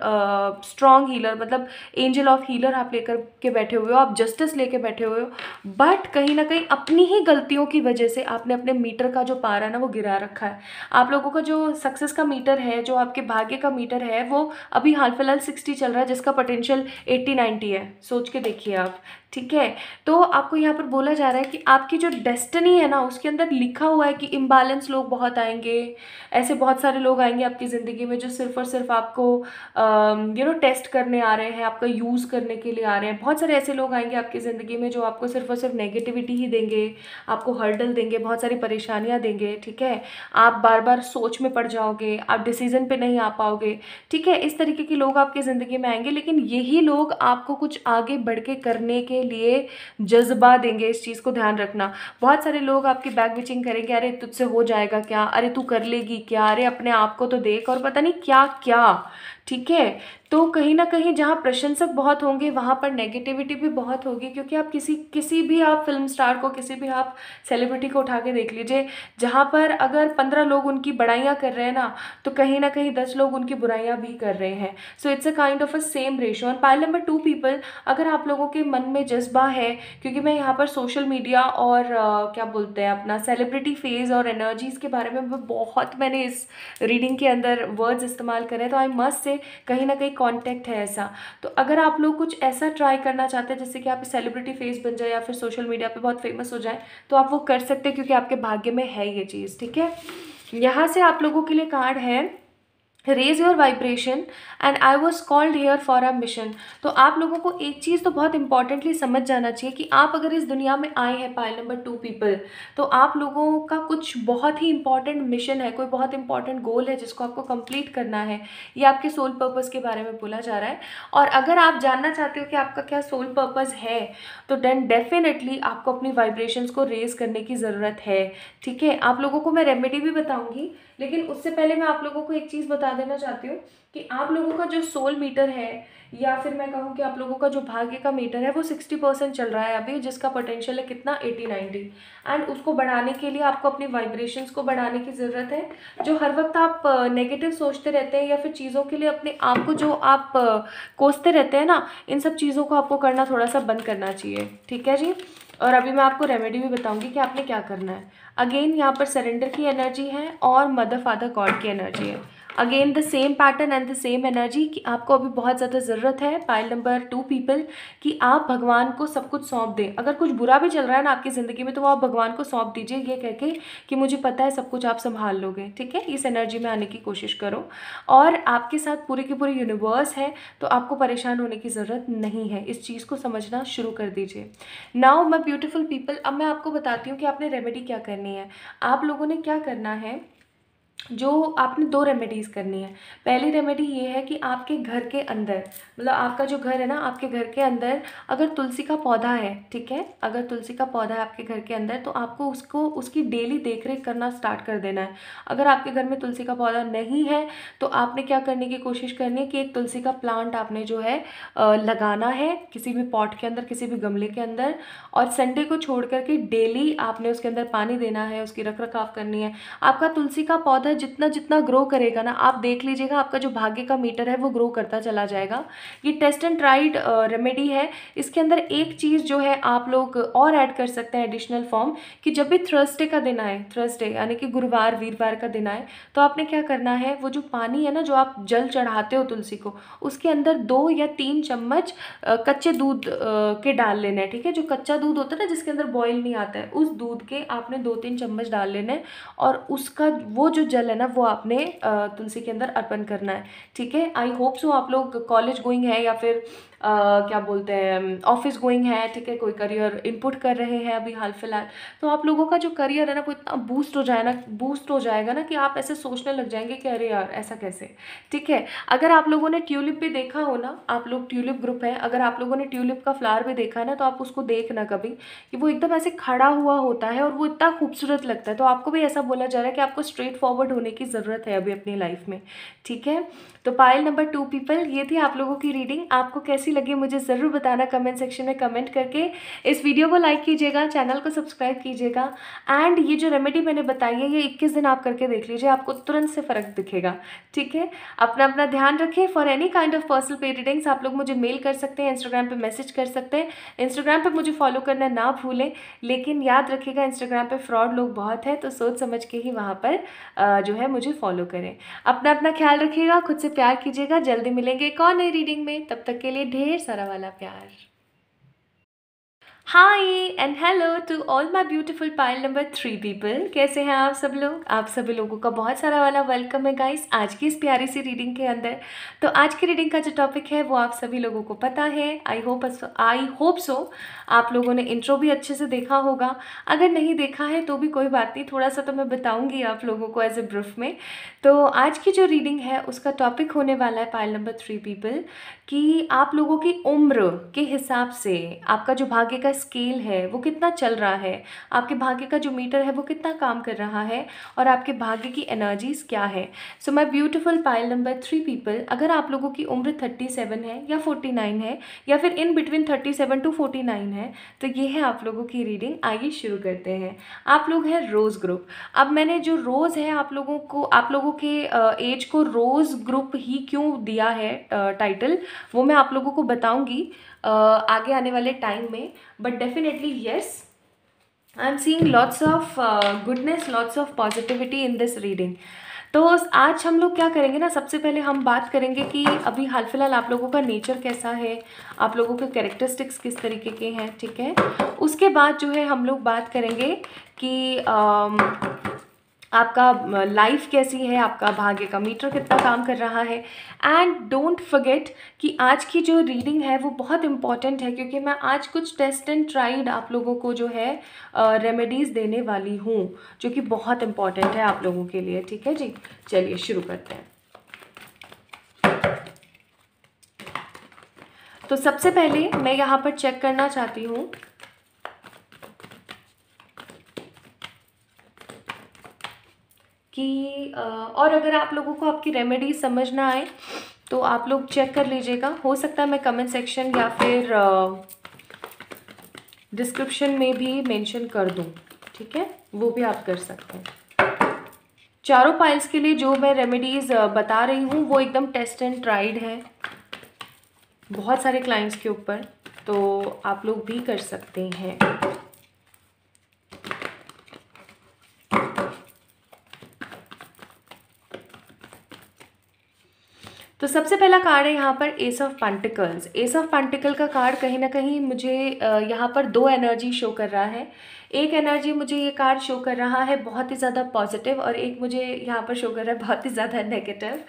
स्ट्रॉन्ग हीलर, मतलब एंजल ऑफ हीलर आप लेकर के बैठे हुए हो, आप जस्टिस लेके बैठे हुए हो, बट कहीं ना कहीं अपनी ही गलतियों की वजह से आपने अपने मीटर का जो पारा है ना वो गिरा रखा है। आप लोगों का जो सक्सेस का मीटर है, जो आपके भाग्य का मीटर है, वो अभी हाल फिलहाल 60 चल रहा है, जिसका पोटेंशियल 80-90 है, सोच के देखिए आप, ठीक है। तो आपको यहाँ पर बोला जा रहा है कि आपकी जो डेस्टिनी है ना उसके अंदर लिखा हुआ है कि इम्बैलेंस लोग बहुत आएंगे, ऐसे बहुत सारे लोग आएंगे आपकी ज़िंदगी में जो सिर्फ और सिर्फ आपको टेस्ट करने आ रहे हैं, आपका यूज़ करने के लिए आ रहे हैं। बहुत सारे ऐसे लोग आएंगे आपकी ज़िंदगी में जो आपको सिर्फ और सिर्फ नेगेटिविटी ही देंगे, आपको हर्डल देंगे, बहुत सारी परेशानियाँ देंगे, ठीक है। आप बार बार सोच में पड़ जाओगे, आप डिसीजन पे नहीं आ पाओगे, ठीक है। इस तरीके के लोग आपकी ज़िंदगी में आएंगे, लेकिन यही लोग आपको कुछ आगे बढ़ के करने के लिए जज्बा देंगे। इस चीज़ को ध्यान रखना। बहुत सारे लोग आपकी बैक बिचिंग करेंगे, अरे तुझसे हो जाएगा क्या, अरे तू कर लेगी क्या, अरे अपने आप को तो देख, और पता नहीं क्या क्या, ठीक है। तो कहीं ना कहीं जहाँ प्रशंसक बहुत होंगे वहाँ पर नेगेटिविटी भी बहुत होगी, क्योंकि आप किसी भी आप फिल्म स्टार को, किसी भी आप सेलिब्रिटी को उठा के देख लीजिए, जहाँ पर अगर 15 लोग उनकी बड़ाइयाँ कर रहे हैं ना, तो कहीं ना कहीं 10 लोग उनकी बुराइयाँ भी कर रहे हैं। So it's a kind of a same ratio. And pile number 2 people, अगर आप लोगों के मन में जज्बा है, क्योंकि मैं यहाँ पर सोशल मीडिया और क्या बोलते हैं अपना सेलिब्रिटी फेज और एनर्जीज़ के बारे में मैंने इस रीडिंग के अंदर वर्ड्स इस्तेमाल करे, तो आई मस्ट से कहीं ना कहीं कॉन्टेक्ट है ऐसा। तो अगर आप लोग कुछ ऐसा ट्राई करना चाहते हैं जिससे कि आप सेलिब्रिटी फेस बन जाए या फिर सोशल मीडिया पे बहुत फेमस हो जाए, तो आप वो कर सकते हैं, क्योंकि आपके भाग्य में है ये चीज़, ठीक है। यहाँ से आप लोगों के लिए कार्ड है raise your vibration and I was called here for a mission. तो आप लोगों को एक चीज़ तो बहुत इंपॉर्टेंटली समझ जाना चाहिए कि आप अगर इस दुनिया में आए हैं पाइल नंबर 2 पीपल, तो आप लोगों का कुछ बहुत ही इंपॉर्टेंट मिशन है, कोई बहुत इंपॉर्टेंट गोल है जिसको आपको कंप्लीट करना है। ये आपके सोल पर्पस के बारे में बोला जा रहा है। और अगर आप जानना चाहते हो कि आपका क्या सोल पर्पस है, तो देन डेफिनेटली आपको अपनी वाइब्रेशंस को रेज करने की ज़रूरत है। ठीक है, आप लोगों को मैं रेमेडी भी बताऊंगी, लेकिन उससे पहले मैं आप लोगों को एक चीज़ बता देना चाहती हूँ कि आप लोगों का जो सोल मीटर है, या फिर मैं कहूँ कि आप लोगों का जो भाग्य का मीटर है, वो 60% चल रहा है अभी, जिसका पोटेंशियल है कितना 80-90। एंड उसको बढ़ाने के लिए आपको अपनी वाइब्रेशंस को बढ़ाने की ज़रूरत है। जो हर वक्त आप नेगेटिव सोचते रहते हैं या फिर चीज़ों के लिए अपने आप को जो आप कोसते रहते हैं ना, इन सब चीज़ों को आपको करना थोड़ा सा बंद करना चाहिए। ठीक है जी। और अभी मैं आपको रेमेडी भी बताऊंगी कि आपने क्या करना है। अगेन यहाँ पर सरेंडर की एनर्जी है और मदर फादर गॉड की एनर्जी है। Again the same pattern and the same energy कि आपको अभी बहुत ज़्यादा ज़रूरत है पाइल नंबर 2 पीपल कि आप भगवान को सब कुछ सौंप दें। अगर कुछ बुरा भी चल रहा है ना आपकी ज़िंदगी में, तो वो आप भगवान को सौंप दीजिए, ये कह के कि मुझे पता है सब कुछ आप संभाल लोगे। ठीक है, इस एनर्जी में आने की कोशिश करो। और आपके साथ पूरे के पूरे यूनिवर्स है, तो आपको परेशान होने की ज़रूरत नहीं है। इस चीज़ को समझना शुरू कर दीजिए। नाउ माय ब्यूटीफुल पीपल, अब मैं आपको बताती हूँ कि आपने रेमेडी क्या करनी है। आप लोगों ने क्या करना है, जो आपने 2 रेमेडीज़ करनी है। पहली रेमेडी ये है कि आपके घर के अंदर, मतलब आपका जो घर है ना, आपके घर के अंदर अगर तुलसी का पौधा है, ठीक है, अगर तुलसी का पौधा है आपके घर के अंदर, तो आपको उसकी डेली देखरेख करना स्टार्ट कर देना है। अगर आपके घर में तुलसी का पौधा नहीं है, तो आपने क्या करने की कोशिश करनी है कि एक तुलसी का प्लांट आपने जो है लगाना है किसी भी पॉट के अंदर, किसी भी गमले के अंदर। और संडे को छोड़ करके डेली आपने उसके अंदर पानी देना है, उसकी रख रखाव करनी है। आपका तुलसी का पौधा जितना जितना ग्रो करेगा ना, आप देख लीजिएगा आपका जो भाग्य का मीटर है वो ग्रो करता चला जाएगा। ये टेस्ट एंड ट्राइड रेमेडी है। इसके अंदर एक चीज़ जो है आप लोग और ऐड कर सकते हैं एडिशनल फॉर्म, कि जब भी थर्सडे का दिन आए, थर्सडे यानी कि गुरुवार वीरवार का दिन आए, तो आपने क्या करना है, वो जो पानी है ना, जो आप जल चढ़ाते हो तुलसी को, उसके अंदर 2 या 3 चम्मच कच्चे दूध के डाल लेना है। ठीक है, जो कच्चा दूध होता है ना, जिसके अंदर बॉयल नहीं आता है, उस दूध के आपने 2-3 चम्मच डाल लेना है। और उसका वो जो जल है ना, वो आपने तुलसी के अंदर अर्पण करना है। ठीक है, आई होप सो आप लोग कॉलेज गोइंग है या फिर क्या बोलते हैं ऑफिस गोइंग है। ठीक है, कोई करियर इनपुट कर रहे हैं अभी हाल फिलहाल, तो आप लोगों का जो करियर है ना, वो इतना बूस्ट हो जाएगा ना कि आप ऐसे सोचने लग जाएंगे कि अरे यार ऐसा कैसे। ठीक है, अगर आप लोगों ने ट्यूलिप भी देखा हो ना, आप लोग ट्यूलिप ग्रुप है, अगर आप लोगों ने ट्यूलिप का फ्लावर भी देखा है ना, तो आप उसको देखना कभी कि वो एकदम ऐसे खड़ा हुआ होता है और वो इतना खूबसूरत लगता है। तो आपको भी ऐसा बोला जा रहा है कि आपको स्ट्रेट फॉरवर्ड होने की ज़रूरत है अभी अपनी लाइफ में। ठीक है, तो पाइल नंबर 2 पीपल, ये थी आप लोगों की रीडिंग। आपको कैसी लगी मुझे ज़रूर बताना कमेंट सेक्शन में कमेंट करके। इस वीडियो को लाइक कीजिएगा, चैनल को सब्सक्राइब कीजिएगा। एंड ये जो रेमेडी मैंने बताई है, ये 21 दिन आप करके देख लीजिए, आपको तुरंत से फ़र्क दिखेगा। ठीक है, अपना अपना ध्यान रखें। For any kind of personal पे रीडिंग्स आप लोग मुझे मेल कर सकते हैं, इंस्टाग्राम पे मैसेज कर सकते हैं। इंस्टाग्राम पे मुझे फॉलो करना ना भूलें, लेकिन याद रखिएगा इंस्टाग्राम पे फ्रॉड लोग बहुत हैं, तो सोच समझ के ही वहाँ पर जो है मुझे फॉलो करें। अपना अपना ख्याल रखिएगा, खुद से प्यार कीजिएगा। जल्दी मिलेंगे एक और नई रीडिंग में, तब तक के लिए ढेर सारा वाला प्यार। Hi and hello to all my beautiful pile number 3 people. कैसे हैं आप सब लोग? आप सभी लोगों का बहुत सारा वाला वेलकम है गाइस आज की इस प्यारी सी रीडिंग के अंदर। तो आज की रीडिंग का जो टॉपिक है वो आप सभी लोगों को पता है। आई होप सो आप लोगों ने इंट्रो भी अच्छे से देखा होगा। अगर नहीं देखा है तो भी कोई बात नहीं, थोड़ा सा तो मैं बताऊंगी आप लोगों को एज ए ब्रीफ में। तो आज की जो रीडिंग है उसका टॉपिक होने वाला है पाइल नंबर 3 पीपल, कि आप लोगों की उम्र के हिसाब से आपका जो भाग्य का स्केल है वो कितना चल रहा है, आपके भाग्य का जो मीटर है वो कितना काम कर रहा है, और आपके भाग्य की एनर्जीज क्या है। So my beautiful pile number 3 people, अगर आप लोगों की उम्र 37 है या 49 है या फिर इन बिटवीन 37 to 49 है, तो ये है आप लोगों की रीडिंग। आइए शुरू करते हैं। आप लोग हैं रोज़ ग्रुप। अब मैंने जो रोज़ है आप लोगों के एज को रोज़ ग्रुप ही क्यों दिया है टाइटल, वो मैं आप लोगों को बताऊंगी आगे आने वाले टाइम में। But definitely yes, I am seeing lots of goodness, lots of positivity in this reading. तो आज हम लोग क्या करेंगे ना, सबसे पहले हम बात करेंगे कि अभी हाल फिलहाल आप लोगों का नेचर कैसा है, आप लोगों के कैरेक्टरिस्टिक्स किस तरीके के हैं। ठीक है, उसके बाद जो है हम लोग बात करेंगे कि आपका लाइफ कैसी है, आपका भाग्य का मीटर कितना काम कर रहा है। एंड डोंट फॉरगेट कि आज की जो रीडिंग है वो बहुत इंपॉर्टेंट है, क्योंकि मैं आज कुछ टेस्ट एंड ट्राइड आप लोगों को जो है रेमेडीज़ देने वाली हूँ, जो कि बहुत इंपॉर्टेंट है आप लोगों के लिए। ठीक है जी, चलिए शुरू करते हैं। तो सबसे पहले मैं यहाँ पर चेक करना चाहती हूँ कि और अगर आप लोगों को आपकी रेमेडी समझ ना आए तो आप लोग चेक कर लीजिएगा। हो सकता है मैं कमेंट सेक्शन या फिर डिस्क्रिप्शन में भी मेंशन कर दूं, ठीक है, वो भी आप कर सकते हैं। चारों पाइल्स के लिए जो मैं रेमेडीज़ बता रही हूँ वो एकदम टेस्ट एंड ट्राइड है बहुत सारे क्लाइंट्स के ऊपर, तो आप लोग भी कर सकते हैं। तो सबसे पहला कार्ड है यहाँ पर S of pentacles. S of pentacle का कार्ड कहीं ना कहीं मुझे यहाँ पर दो एनर्जी शो कर रहा है। एक एनर्जी मुझे ये कार्ड शो कर रहा है बहुत ही ज़्यादा पॉजिटिव, और एक मुझे यहाँ पर शो कर रहा है बहुत ही ज़्यादा नेगेटिव।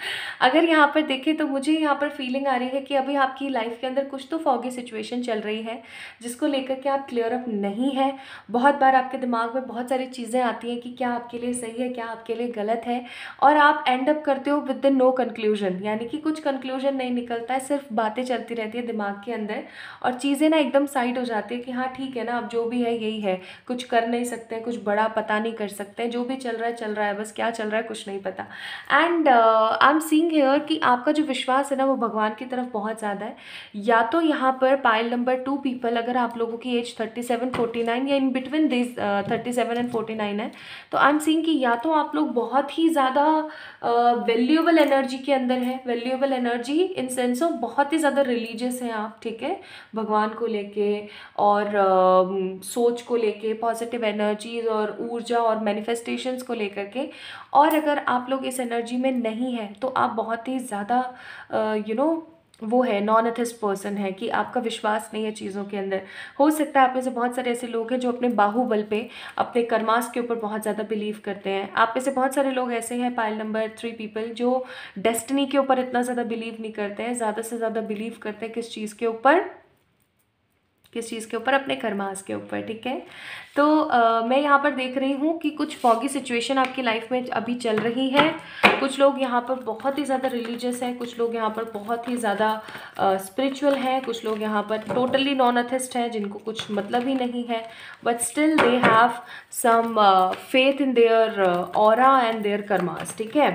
अगर यहाँ पर देखें तो मुझे यहाँ पर फीलिंग आ रही है कि अभी आपकी लाइफ के अंदर कुछ तो फॉगी सिचुएशन चल रही है जिसको लेकर के आप क्लियर अप नहीं है। बहुत बार आपके दिमाग में बहुत सारी चीज़ें आती हैं कि क्या आपके लिए सही है, क्या आपके लिए गलत है, और आप एंड अप करते हो विद द नो कंक्लूजन, यानी कि कुछ कंक्लूजन नहीं निकलता है, सिर्फ बातें चलती रहती है दिमाग के अंदर, और चीज़ें ना एकदम साइड हो जाती है कि हाँ ठीक है ना, अब जो भी है यही है, कुछ कर नहीं सकते हैं, कुछ बड़ा पता नहीं कर सकते हैं, जो भी चल रहा है बस क्या चल रहा है कुछ नहीं पता। And I am seeing here कि आपका जो विश्वास है ना वो भगवान की तरफ बहुत ज़्यादा है। या तो यहाँ पर पाइल नंबर 2 पीपल, अगर आप लोगों की एज 37-49 या इन बिटवीन दिस 37 एंड 49 है, तो आई एम सीइंग कि या तो आप लोग बहुत ही ज़्यादा वैल्यूएबल एनर्जी के अंदर है। Valuable energy in sense of बहुत ही ज़्यादा रिलीजियस हैं आप, ठीक है, भगवान को लेके और सोच को लेके, पॉजिटिव एनर्जीज और ऊर्जा और मैनिफेस्टेशंस को लेकर के। और अगर आप लोग इस एनर्जी में नहीं हैं तो आप बहुत ही ज़्यादा वो है नॉन एथिस्ट पर्सन है, कि आपका विश्वास नहीं है चीज़ों के अंदर। हो सकता है आप में से बहुत सारे ऐसे लोग हैं जो अपने बाहुबल पे, अपने कर्मास के ऊपर बहुत ज़्यादा बिलीव करते हैं। आप में से बहुत सारे लोग ऐसे हैं, पाइल नंबर 3 पीपल, जो डेस्टिनी के ऊपर इतना ज़्यादा बिलीव नहीं करते हैं। ज़्यादा से ज़्यादा बिलीव करते हैं किस चीज़ के ऊपर, अपने कर्मास के ऊपर, ठीक है। तो मैं यहाँ पर देख रही हूँ कि कुछ फॉगी सिचुएशन आपकी लाइफ में अभी चल रही है। कुछ लोग यहाँ पर बहुत ही ज़्यादा रिलीजियस हैं, कुछ लोग यहाँ पर बहुत ही ज़्यादा स्पिरिचुअल हैं, कुछ लोग यहाँ पर टोटली नॉन एथिस्ट हैं जिनको कुछ मतलब ही नहीं है, but still they have some faith in their aura and their karmas, ठीक है।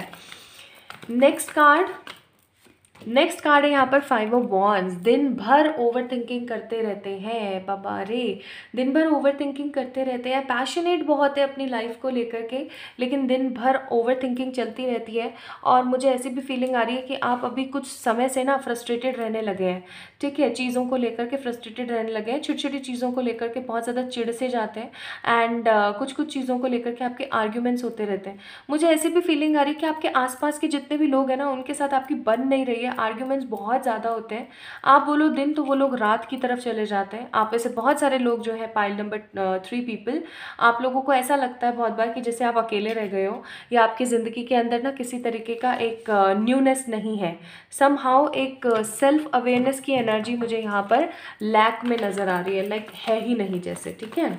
नेक्स्ट कार्ड है यहाँ पर 5 ऑफ वॉन्ड्स। दिन भर ओवर थिंकिंग करते रहते हैं बाबा रे, दिन भर ओवर थिंकिंग करते रहते हैं, पैशनेट बहुत है अपनी लाइफ को लेकर के, लेकिन दिन भर ओवर थिंकिंग चलती रहती है। और मुझे ऐसी भी फीलिंग आ रही है कि आप अभी कुछ समय से ना फ्रस्ट्रेटेड रहने लगे हैं, ठीक है, चीज़ों को लेकर के फ्रस्ट्रेटेड रहने लगे हैं, छोटी छोटी चीज़ों को लेकर के बहुत ज़्यादा चिढ़ से जाते हैं। एंड कुछ चीज़ों को लेकर के आपके आर्ग्यूमेंट्स होते रहते हैं। मुझे ऐसी भी फीलिंग आ रही है कि आपके आसपास के जितने भी लोग हैं ना उनके साथ आपकी बन नहीं रही है, आर्ग्यूमेंट्स बहुत ज़्यादा होते हैं। आप बोलो दिन तो वो लोग रात की तरफ चले जाते हैं। आप ऐसे बहुत सारे लोग जो है पाइल नंबर 3 पीपल, आप लोगों को ऐसा लगता है बहुत बार कि जैसे आप अकेले रह गए हो, या आपकी ज़िंदगी के अंदर ना किसी तरीके का एक न्यूनेस नहीं है, समहाउ एक सेल्फ अवेयरनेस की एनर्जी मुझे यहाँ पर लैक में नज़र आ रही है, लाइक है ही नहीं जैसे, ठीक है।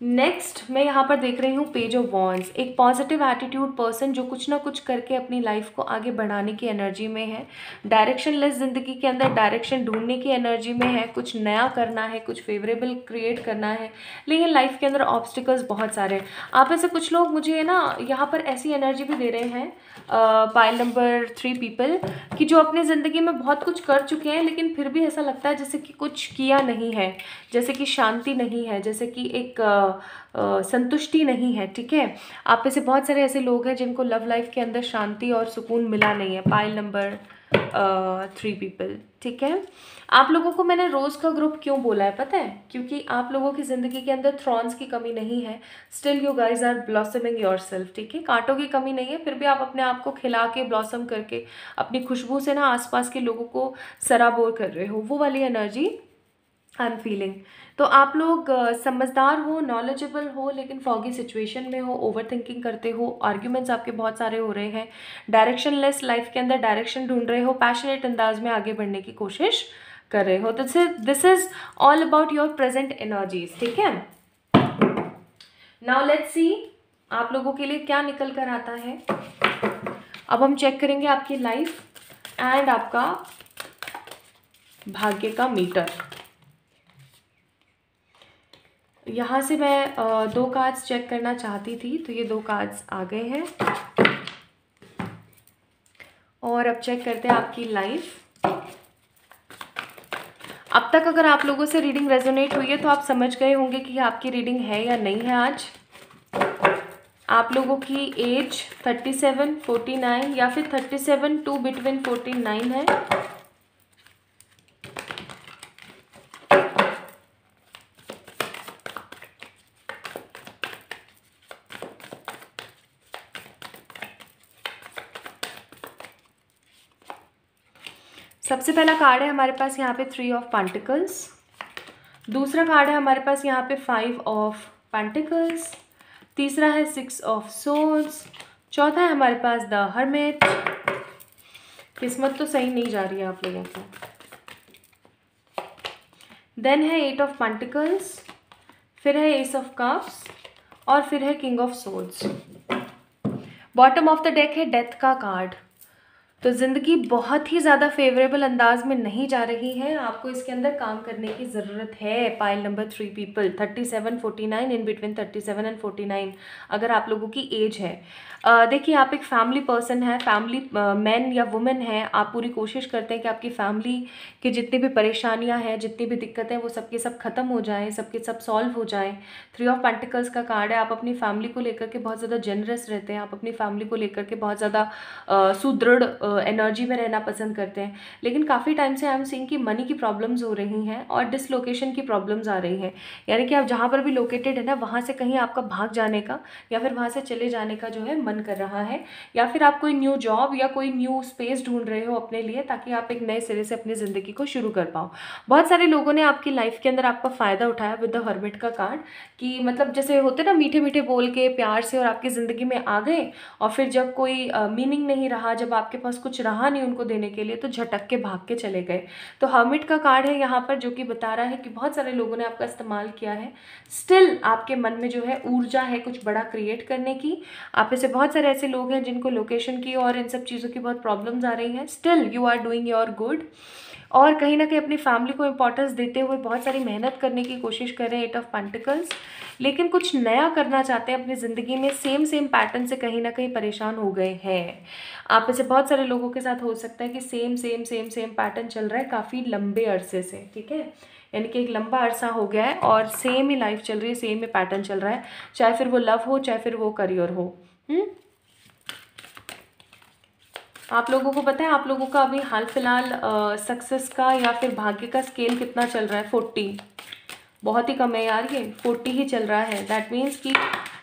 नेक्स्ट मैं यहाँ पर देख रही हूँ पेज ऑफ वॉन्ड्स। एक पॉजिटिव एटीट्यूड पर्सन जो कुछ ना कुछ करके अपनी लाइफ को आगे बढ़ाने की एनर्जी में है, डायरेक्शनलेस ज़िंदगी के अंदर डायरेक्शन ढूंढने की एनर्जी में है, कुछ नया करना है, कुछ फेवरेबल क्रिएट करना है, लेकिन लाइफ के अंदर ऑब्स्टिकल्स बहुत सारे हैं। आप ऐसे कुछ लोग मुझे ना यहाँ पर ऐसी एनर्जी भी दे रहे हैं पाइल नंबर 3 पीपल, कि जो अपनी ज़िंदगी में बहुत कुछ कर चुके हैं लेकिन फिर भी ऐसा लगता है जैसे कि कुछ किया नहीं है, जैसे कि शांति नहीं है, जैसे कि एक संतुष्टि नहीं है, ठीक है। आप में से बहुत सारे ऐसे लोग हैं जिनको लव लाइफ के अंदर शांति और सुकून मिला नहीं है, पाइल नंबर 3 पीपल, ठीक है। आप लोगों को मैंने रोज़ का ग्रुप क्यों बोला है पता है, क्योंकि आप लोगों की ज़िंदगी के अंदर थ्रॉन्स की कमी नहीं है, still you guys are blossoming yourself, ठीक है। कांटों की कमी नहीं है, फिर भी आप अपने आप को खिला के ब्लॉसम करके अपनी खुशबू से ना आसपास के लोगों को सराबोर कर रहे हो, वो वाली एनर्जी आई एम फीलिंग। तो आप लोग समझदार हो, नॉलेजेबल हो, लेकिन फॉगी सिचुएशन में हो, ओवर थिंकिंग करते हो, आर्ग्यूमेंट्स आपके बहुत सारे हो रहे हैं, डायरेक्शनलेस लाइफ के अंदर डायरेक्शन ढूंढ रहे हो, पैशनेट अंदाज में आगे बढ़ने की कोशिश कर रहे हो। This is all about your present energies, ठीक है। नाउ लेट्स सी आप लोगों के लिए क्या निकल कर आता है। अब हम चेक करेंगे आपकी लाइफ एंड आपका भाग्य का मीटर। यहाँ से मैं दो कार्ड्स चेक करना चाहती थी, तो ये दो कार्ड्स आ गए हैं। और अब चेक करते हैं आपकी लाइफ। अब तक अगर आप लोगों से रीडिंग रेजोनेट हुई है तो आप समझ गए होंगे कि आपकी रीडिंग है या नहीं है। आज आप लोगों की एज 37, 49 या फिर 37 टू बिटवीन 49 है। सबसे पहला कार्ड है हमारे पास यहाँ पे 3 ऑफ पेंटिकल्स। दूसरा कार्ड है हमारे पास यहाँ पे 5 ऑफ पेंटिकल्स। तीसरा है 6 ऑफ सोर्ड्स। चौथा है हमारे पास द हर्मिट। किस्मत तो सही नहीं जा रही है आप लोगों को। देन है 8 ऑफ पेंटिकल्स, फिर है एस ऑफ कप्स और फिर है king of swords. Bottom of the deck है डेथ का कार्ड। तो ज़िंदगी बहुत ही ज़्यादा फेवरेबल अंदाज में नहीं जा रही है, आपको इसके अंदर काम करने की ज़रूरत है। Pile number 3 people 37, 49, in between 37 and 49 अगर आप लोगों की एज है। देखिए आप एक फैमिली पर्सन है, फैमिली मैन या वुमेन है। आप पूरी कोशिश करते हैं कि आपकी फैमिली की जितनी भी परेशानियां हैं, जितनी भी दिक्कतें हैं, वो सबके सब खत्म हो जाएं, सबके सब सॉल्व हो जाएं। 3 ऑफ पेंटिकल्स का कार्ड है। आप अपनी फैमिली को लेकर के बहुत ज़्यादा जेनरस रहते हैं, आप अपनी फैमिली को लेकर के बहुत ज़्यादा सुदृढ़ एनर्जी में रहना पसंद करते हैं। लेकिन काफ़ी टाइम से आई एम सीइंग कि मनी की प्रॉब्लम्स हो रही हैं और डिसलोकेशन की प्रॉब्लम्स आ रही हैं। यानी कि आप जहाँ पर भी लोकेटेड है ना, वहाँ से कहीं आपका भाग जाने का या फिर वहाँ से चले जाने का जो है मन कर रहा है, या फिर आप कोई न्यू जॉब या कोई न्यू स्पेस ढूंढ रहे हो अपने लिए, ताकि आप एक नए सिरे से अपनी ज़िंदगी को शुरू कर पाओ। बहुत सारे लोगों ने आपकी लाइफ के अंदर आपका फ़ायदा उठाया विद द हर्मिट का कार्ड, कि मतलब जैसे होते ना मीठे मीठे बोल के प्यार से और आपकी ज़िंदगी में आ गए, और फिर जब कोई मीनिंग नहीं रहा, जब आपके पास कुछ रहा नहीं उनको देने के लिए, तो झटक के भाग के चले गए। तो हर्मिट का कार्ड है यहाँ पर, जो कि बता रहा है कि बहुत सारे लोगों ने आपका इस्तेमाल किया है। स्टिल आपके मन में जो है ऊर्जा है कुछ बड़ा क्रिएट करने की। आप में से बहुत सारे ऐसे लोग हैं जिनको लोकेशन की और इन सब चीज़ों की बहुत प्रॉब्लम्स आ रही हैं। Still you are doing your good, और कहीं ना कहीं अपनी फैमिली को इंपॉर्टेंस देते हुए बहुत सारी मेहनत करने की कोशिश कर रहे हैं 8 ऑफ पेंटिकल्स। लेकिन कुछ नया करना चाहते हैं अपनी ज़िंदगी में, सेम पैटर्न से कहीं ना कहीं परेशान हो गए हैं। आप में से बहुत सारे लोगों के साथ हो सकता है कि सेम पैटर्न चल रहा है काफ़ी लंबे अरसे से, ठीक है। यानी कि एक लंबा अरसा हो गया है और सेम ही लाइफ चल रही है, सेम ही पैटर्न चल रहा है, चाहे फिर वो लव हो, चाहे फिर वो करियर हो। आप लोगों को पता है आप लोगों का अभी हाल फिलहाल सक्सेस का या फिर भाग्य का स्केल कितना चल रहा है? 40। बहुत ही कम है यार, ये 40 ही चल रहा है। दैट मीन्स कि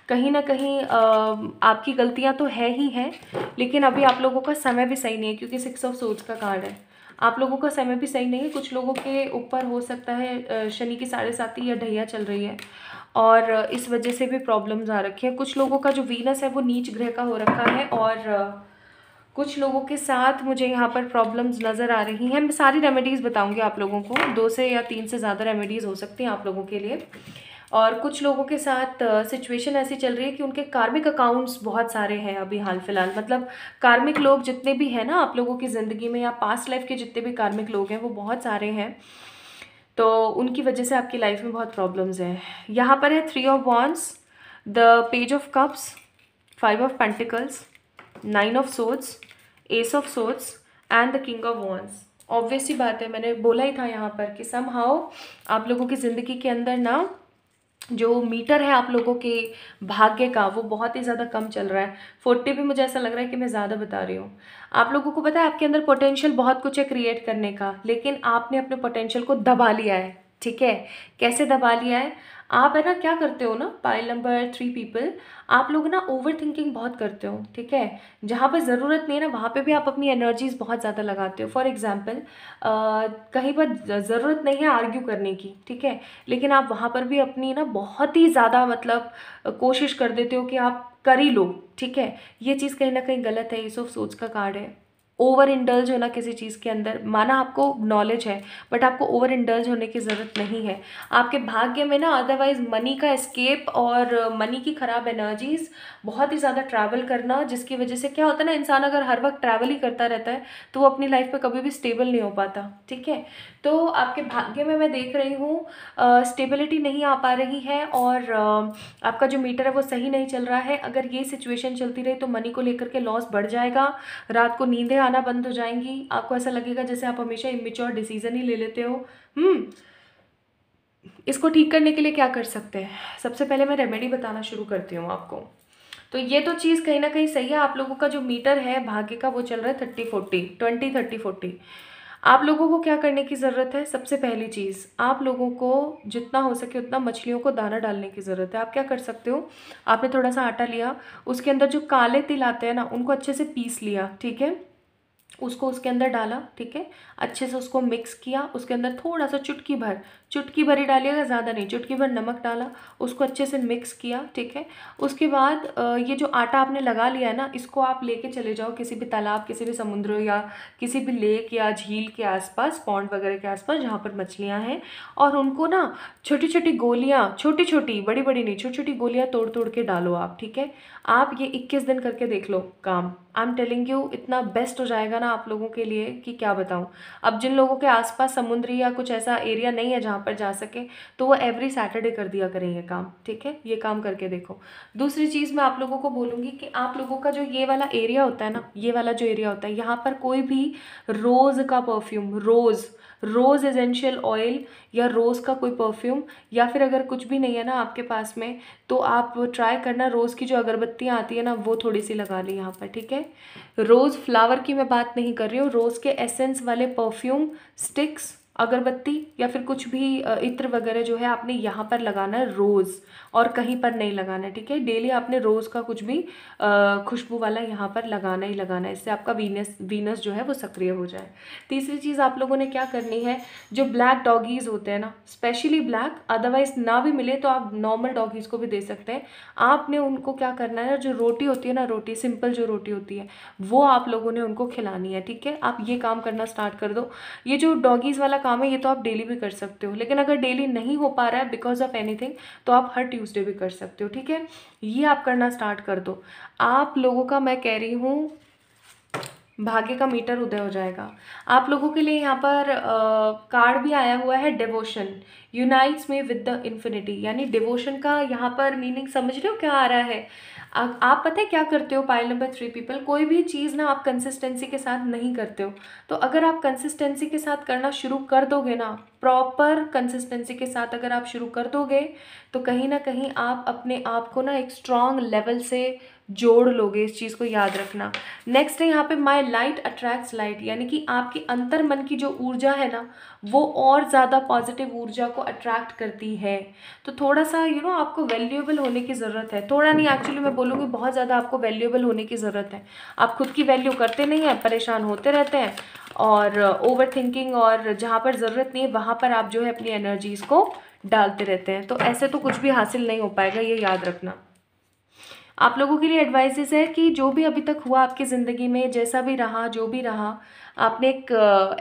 कहीं ना कहीं आपकी गलतियां तो है ही हैं, लेकिन अभी आप लोगों का समय भी सही नहीं है, क्योंकि 6 ऑफ सोर्ड्स का कार्ड है। आप लोगों का समय भी सही नहीं है। कुछ लोगों के ऊपर हो सकता है शनि की 7.5 या ढैया चल रही है, और इस वजह से भी प्रॉब्लम्स आ रखी है। कुछ लोगों का जो वीनस है वो नीच ग्रह का हो रखा है, और कुछ लोगों के साथ मुझे यहाँ पर प्रॉब्लम्स नज़र आ रही हैं। मैं सारी रेमेडीज़ बताऊंगी आप लोगों को, 2 से या 3 से ज़्यादा रेमेडीज़ हो सकती हैं आप लोगों के लिए। और कुछ लोगों के साथ सिचुएशन ऐसी चल रही है कि उनके कार्मिक अकाउंट्स बहुत सारे हैं अभी हाल फिलहाल। मतलब कार्मिक लोग जितने भी हैं ना आप लोगों की ज़िंदगी में, या पास्ट लाइफ के जितने भी कार्मिक लोग हैं, वो बहुत सारे हैं। तो उनकी वजह से आपकी लाइफ में बहुत प्रॉब्लम्स हैं। यहाँ पर है 3 of wands, the page of cups, 5 of pentacles, 9 of swords, ace of swords and the king of wands. Obvious सी बात है, मैंने बोला ही था यहाँ पर कि समहाउ आप लोगों की ज़िंदगी के अंदर ना जो मीटर है आप लोगों के भाग्य का, वो बहुत ही ज़्यादा कम चल रहा है। 40 भी मुझे ऐसा लग रहा है कि मैं ज़्यादा बता रही हूँ। आप लोगों को पता है आपके अंदर पोटेंशियल बहुत कुछ है क्रिएट करने का, लेकिन आपने अपने पोटेंशियल को दबा लिया है, ठीक है। कैसे दबा लिया है? आप है ना क्या करते हो ना, पाइल नंबर 3 पीपल, आप लोग ना ओवर थिंकिंग बहुत करते हो, ठीक है। जहाँ पर ज़रूरत नहीं है ना वहाँ पे भी आप अपनी एनर्जीज बहुत ज़्यादा लगाते हो। फॉर एग्जाम्पल कहीं पर ज़रूरत नहीं है आर्ग्यू करने की, ठीक है, लेकिन आप वहाँ पर भी अपनी ना बहुत ही ज़्यादा मतलब कोशिश कर देते हो कि आप कर ही लो, ठीक है। ये चीज़ कहीं ना कहीं गलत है, ये सब सोच का कार्ड है। ओवर इंडल्ज होना किसी चीज़ के अंदर, माना आपको नॉलेज है बट आपको ओवर इंडल्ज होने की ज़रूरत नहीं है। आपके भाग्य में ना अदरवाइज मनी का एस्केप और मनी की खराब एनर्जीज, बहुत ही ज़्यादा ट्रैवल करना, जिसकी वजह से क्या होता है ना, इंसान अगर हर वक्त ट्रैवल ही करता रहता है तो वो अपनी लाइफ में कभी भी स्टेबल नहीं हो पाता, ठीक है। तो आपके भाग्य में मैं देख रही हूँ स्टेबिलिटी नहीं आ पा रही है, और आपका जो मीटर है वो सही नहीं चल रहा है। अगर ये सिचुएशन चलती रही तो मनी को लेकर के लॉस बढ़ जाएगा, रात को नींदें आना बंद हो जाएंगी, आपको ऐसा लगेगा जैसे आप हमेशा इमेच्योर डिसीजन ही ले लेते हो। इसको ठीक करने के लिए क्या कर सकते हैं, सबसे पहले मैं रेमेडी बताना शुरू करती हूँ आपको। तो ये तो चीज़ कहीं ना कहीं सही है, आप लोगों का जो मीटर है भाग्य का वो चल रहा है 30-40 आप लोगों को क्या करने की ज़रूरत है, सबसे पहली चीज़ आप लोगों को जितना हो सके उतना मछलियों को दाना डालने की ज़रूरत है। आप क्या कर सकते हो, आपने थोड़ा सा आटा लिया, उसके अंदर जो काले तिल आते हैं ना उनको अच्छे से पीस लिया, ठीक है, उसको उसके अंदर डाला, ठीक है, अच्छे से उसको मिक्स किया, उसके अंदर थोड़ा सा चुटकी भर ही डालिएगा, ज़्यादा नहीं, चुटकी भर नमक डाला, उसको अच्छे से मिक्स किया, ठीक है। उसके बाद ये जो आटा आपने लगा लिया है ना, इसको आप लेके चले जाओ किसी भी तालाब, किसी भी समुद्र या किसी भी लेक या झील के आसपास, पॉन्ड वगैरह के आसपास जहाँ पर मछलियाँ हैं, और उनको ना छोटी छोटी गोलियाँ, छोटी छोटी, बड़ी बड़ी नहीं, छोटी छोटी गोलियाँ तोड़ तोड़ के डालो आप, ठीक है। आप ये 21 दिन करके देख लो काम, आई एम टेलिंग यू इतना बेस्ट हो जाएगा ना आप लोगों के लिए कि क्या बताऊं। अब जिन लोगों के आसपास समुद्री या कुछ ऐसा एरिया नहीं है जहाँ पर जा सके, तो वो एवरी सैटरडे कर दिया करें ये काम, ठीक है, ये काम करके देखो। दूसरी चीज़ मैं आप लोगों को बोलूँगी कि आप लोगों का जो ये वाला एरिया होता है ना, ये वाला जो एरिया होता है, यहाँ पर कोई भी रोज़ का परफ्यूम, रोज़ एसेंशियल ऑयल या रोज़ का कोई परफ्यूम, या फिर अगर कुछ भी नहीं है ना आपके पास में, तो आप ट्राई करना रोज़ की जो अगरबत्तियाँ आती है ना वो थोड़ी सी लगा ली यहाँ पर, ठीक है। रोज़ फ्लावर की मैं बात नहीं कर रही हूँ, रोज़ के एसेंस वाले परफ्यूम स्टिक्स, अगरबत्ती या फिर कुछ भी इत्र वगैरह जो है आपने यहाँ पर लगाना है रोज़, और कहीं पर नहीं लगाना है, ठीक है। डेली आपने रोज़ का कुछ भी खुशबू वाला यहाँ पर लगाना ही लगाना है, इससे आपका वीनस जो है वो सक्रिय हो जाए। तीसरी चीज़ आप लोगों ने क्या करनी है, जो ब्लैक डॉगीज़ होते हैं ना, स्पेशली ब्लैक, अदरवाइज ना भी मिले तो आप नॉर्मल डॉगीज़ को भी दे सकते हैं। आपने उनको क्या करना है, जो रोटी होती है ना, रोटी सिंपल जो रोटी होती है वो आप लोगों ने उनको खिलानी है, ठीक है। आप ये काम करना स्टार्ट कर दो। ये जो डॉगीज़ वाला काम है ये तो आप डेली भी कर सकते हो, लेकिन अगर डेली नहीं हो पा रहा है बिकॉज ऑफ एनीथिंग, तो आप हर ट्यूसडे भी कर सकते हो, ठीक है। ये आप करना स्टार्ट कर दो, आप लोगों का मैं कह रही हूँ भाग्य का मीटर उदय हो जाएगा। आप लोगों के लिए यहाँ पर कार्ड भी आया हुआ है, डिवोशन यूनाइट्स में विद द इन्फिनिटी, यानी डिवोशन का यहाँ पर मीनिंग समझ रहे हो क्या आ रहा है। आप पता है क्या करते हो, पाइल नंबर 3 पीपल, कोई भी चीज़ ना आप कंसिस्टेंसी के साथ नहीं करते हो, तो अगर आप कंसिस्टेंसी के साथ करना शुरू कर दोगे ना, प्रॉपर कंसिस्टेंसी के साथ अगर आप शुरू कर दोगे, तो कहीं ना कहीं आप अपने आप को ना एक स्ट्रॉन्ग लेवल से जोड़ लोगे, इस चीज़ को याद रखना। नेक्स्ट है यहाँ पे माई लाइट अट्रैक्ट्स लाइट, यानी कि आपकी अंतर मन की जो ऊर्जा है ना वो और ज़्यादा पॉजिटिव ऊर्जा को अट्रैक्ट करती है। तो थोड़ा सा आपको वैल्यूएबल होने की ज़रूरत है, थोड़ा नहीं, एक्चुअली मैं बोलूँगी बहुत ज़्यादा आपको वैल्यूएबल होने की ज़रूरत है। आप खुद की वैल्यू करते नहीं हैं, परेशान होते रहते हैं, और ओवर थिंकिंग, और जहाँ पर ज़रूरत नहीं है वहाँ पर आप जो है अपनी एनर्जीज़ को डालते रहते हैं, तो ऐसे तो कुछ भी हासिल नहीं हो पाएगा, ये याद रखना। आप लोगों के लिए एडवाइसेस है कि जो भी अभी तक हुआ आपकी ज़िंदगी में, जैसा भी रहा, जो भी रहा, आपने एक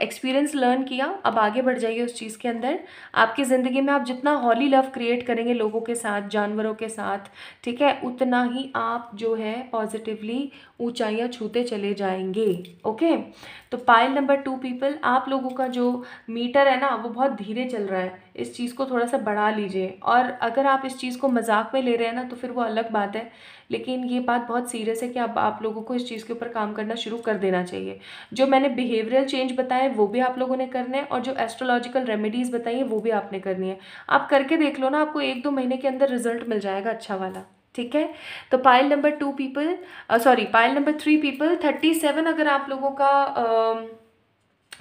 एक्सपीरियंस लर्न किया, अब आगे बढ़ जाइए उस चीज़ के अंदर। आपकी ज़िंदगी में आप जितना हॉली लव क्रिएट करेंगे लोगों के साथ, जानवरों के साथ, ठीक है, उतना ही आप जो है पॉजिटिवली ऊंचाइयां छूते चले जाएंगे, ओके। तो पाइल नंबर 2 पीपल, आप लोगों का जो मीटर है ना वो बहुत धीरे चल रहा है, इस चीज़ को थोड़ा सा बढ़ा लीजिए। और अगर आप इस चीज़ को मजाक में ले रहे हैं ना तो फिर वो अलग बात है, लेकिन ये बात बहुत सीरियस है कि अब आप लोगों को इस चीज़ के ऊपर काम करना शुरू कर देना चाहिए। जो मैंने बिहेवियरल चेंज बताए वो भी आप लोगों ने करने हैं, और जो एस्ट्रोलॉजिकल रेमेडीज़ बताई है वो भी आपने करनी है। आप करके देख लो ना, आपको 1-2 महीने के अंदर रिजल्ट मिल जाएगा अच्छा वाला, ठीक है। तो pile number 2 people, pile number 3 people 37, अगर आप लोगों का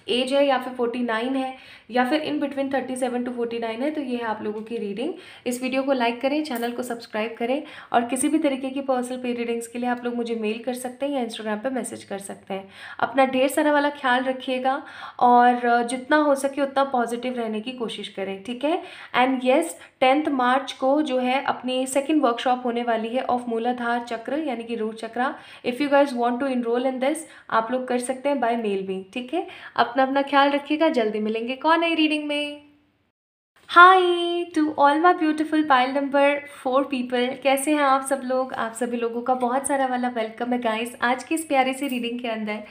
एज है या फिर 49 है या फिर इन बिटवीन 37 to 49 है, तो ये है आप लोगों की रीडिंग। इस वीडियो को लाइक करें, चैनल को सब्सक्राइब करें और किसी भी तरीके की पर्सनल पे रीडिंग्स के लिए आप लोग मुझे मेल कर सकते हैं या इंस्टाग्राम पे मैसेज कर सकते हैं। अपना ढेर सारा वाला ख्याल रखिएगा और जितना हो सके उतना पॉजिटिव रहने की कोशिश करें, ठीक है। एंड येस, 10 मार्च को जो है अपनी सेकेंड वर्कशॉप होने वाली है ऑफ मूलाधार चक्र यानी कि root chakra. If you guys want to enrol in this, आप लोग कर सकते हैं बाय मेल भी, ठीक है। अपना अपना ख्याल रखिएगा, जल्दी मिलेंगे कौन नई रीडिंग में। Hi to all my beautiful pile number 4 people, कैसे हैं आप सब लोग। आप सभी लोगों का बहुत सारा वाला वेलकम है गाइस आज की इस प्यारी सी रीडिंग के अंदर।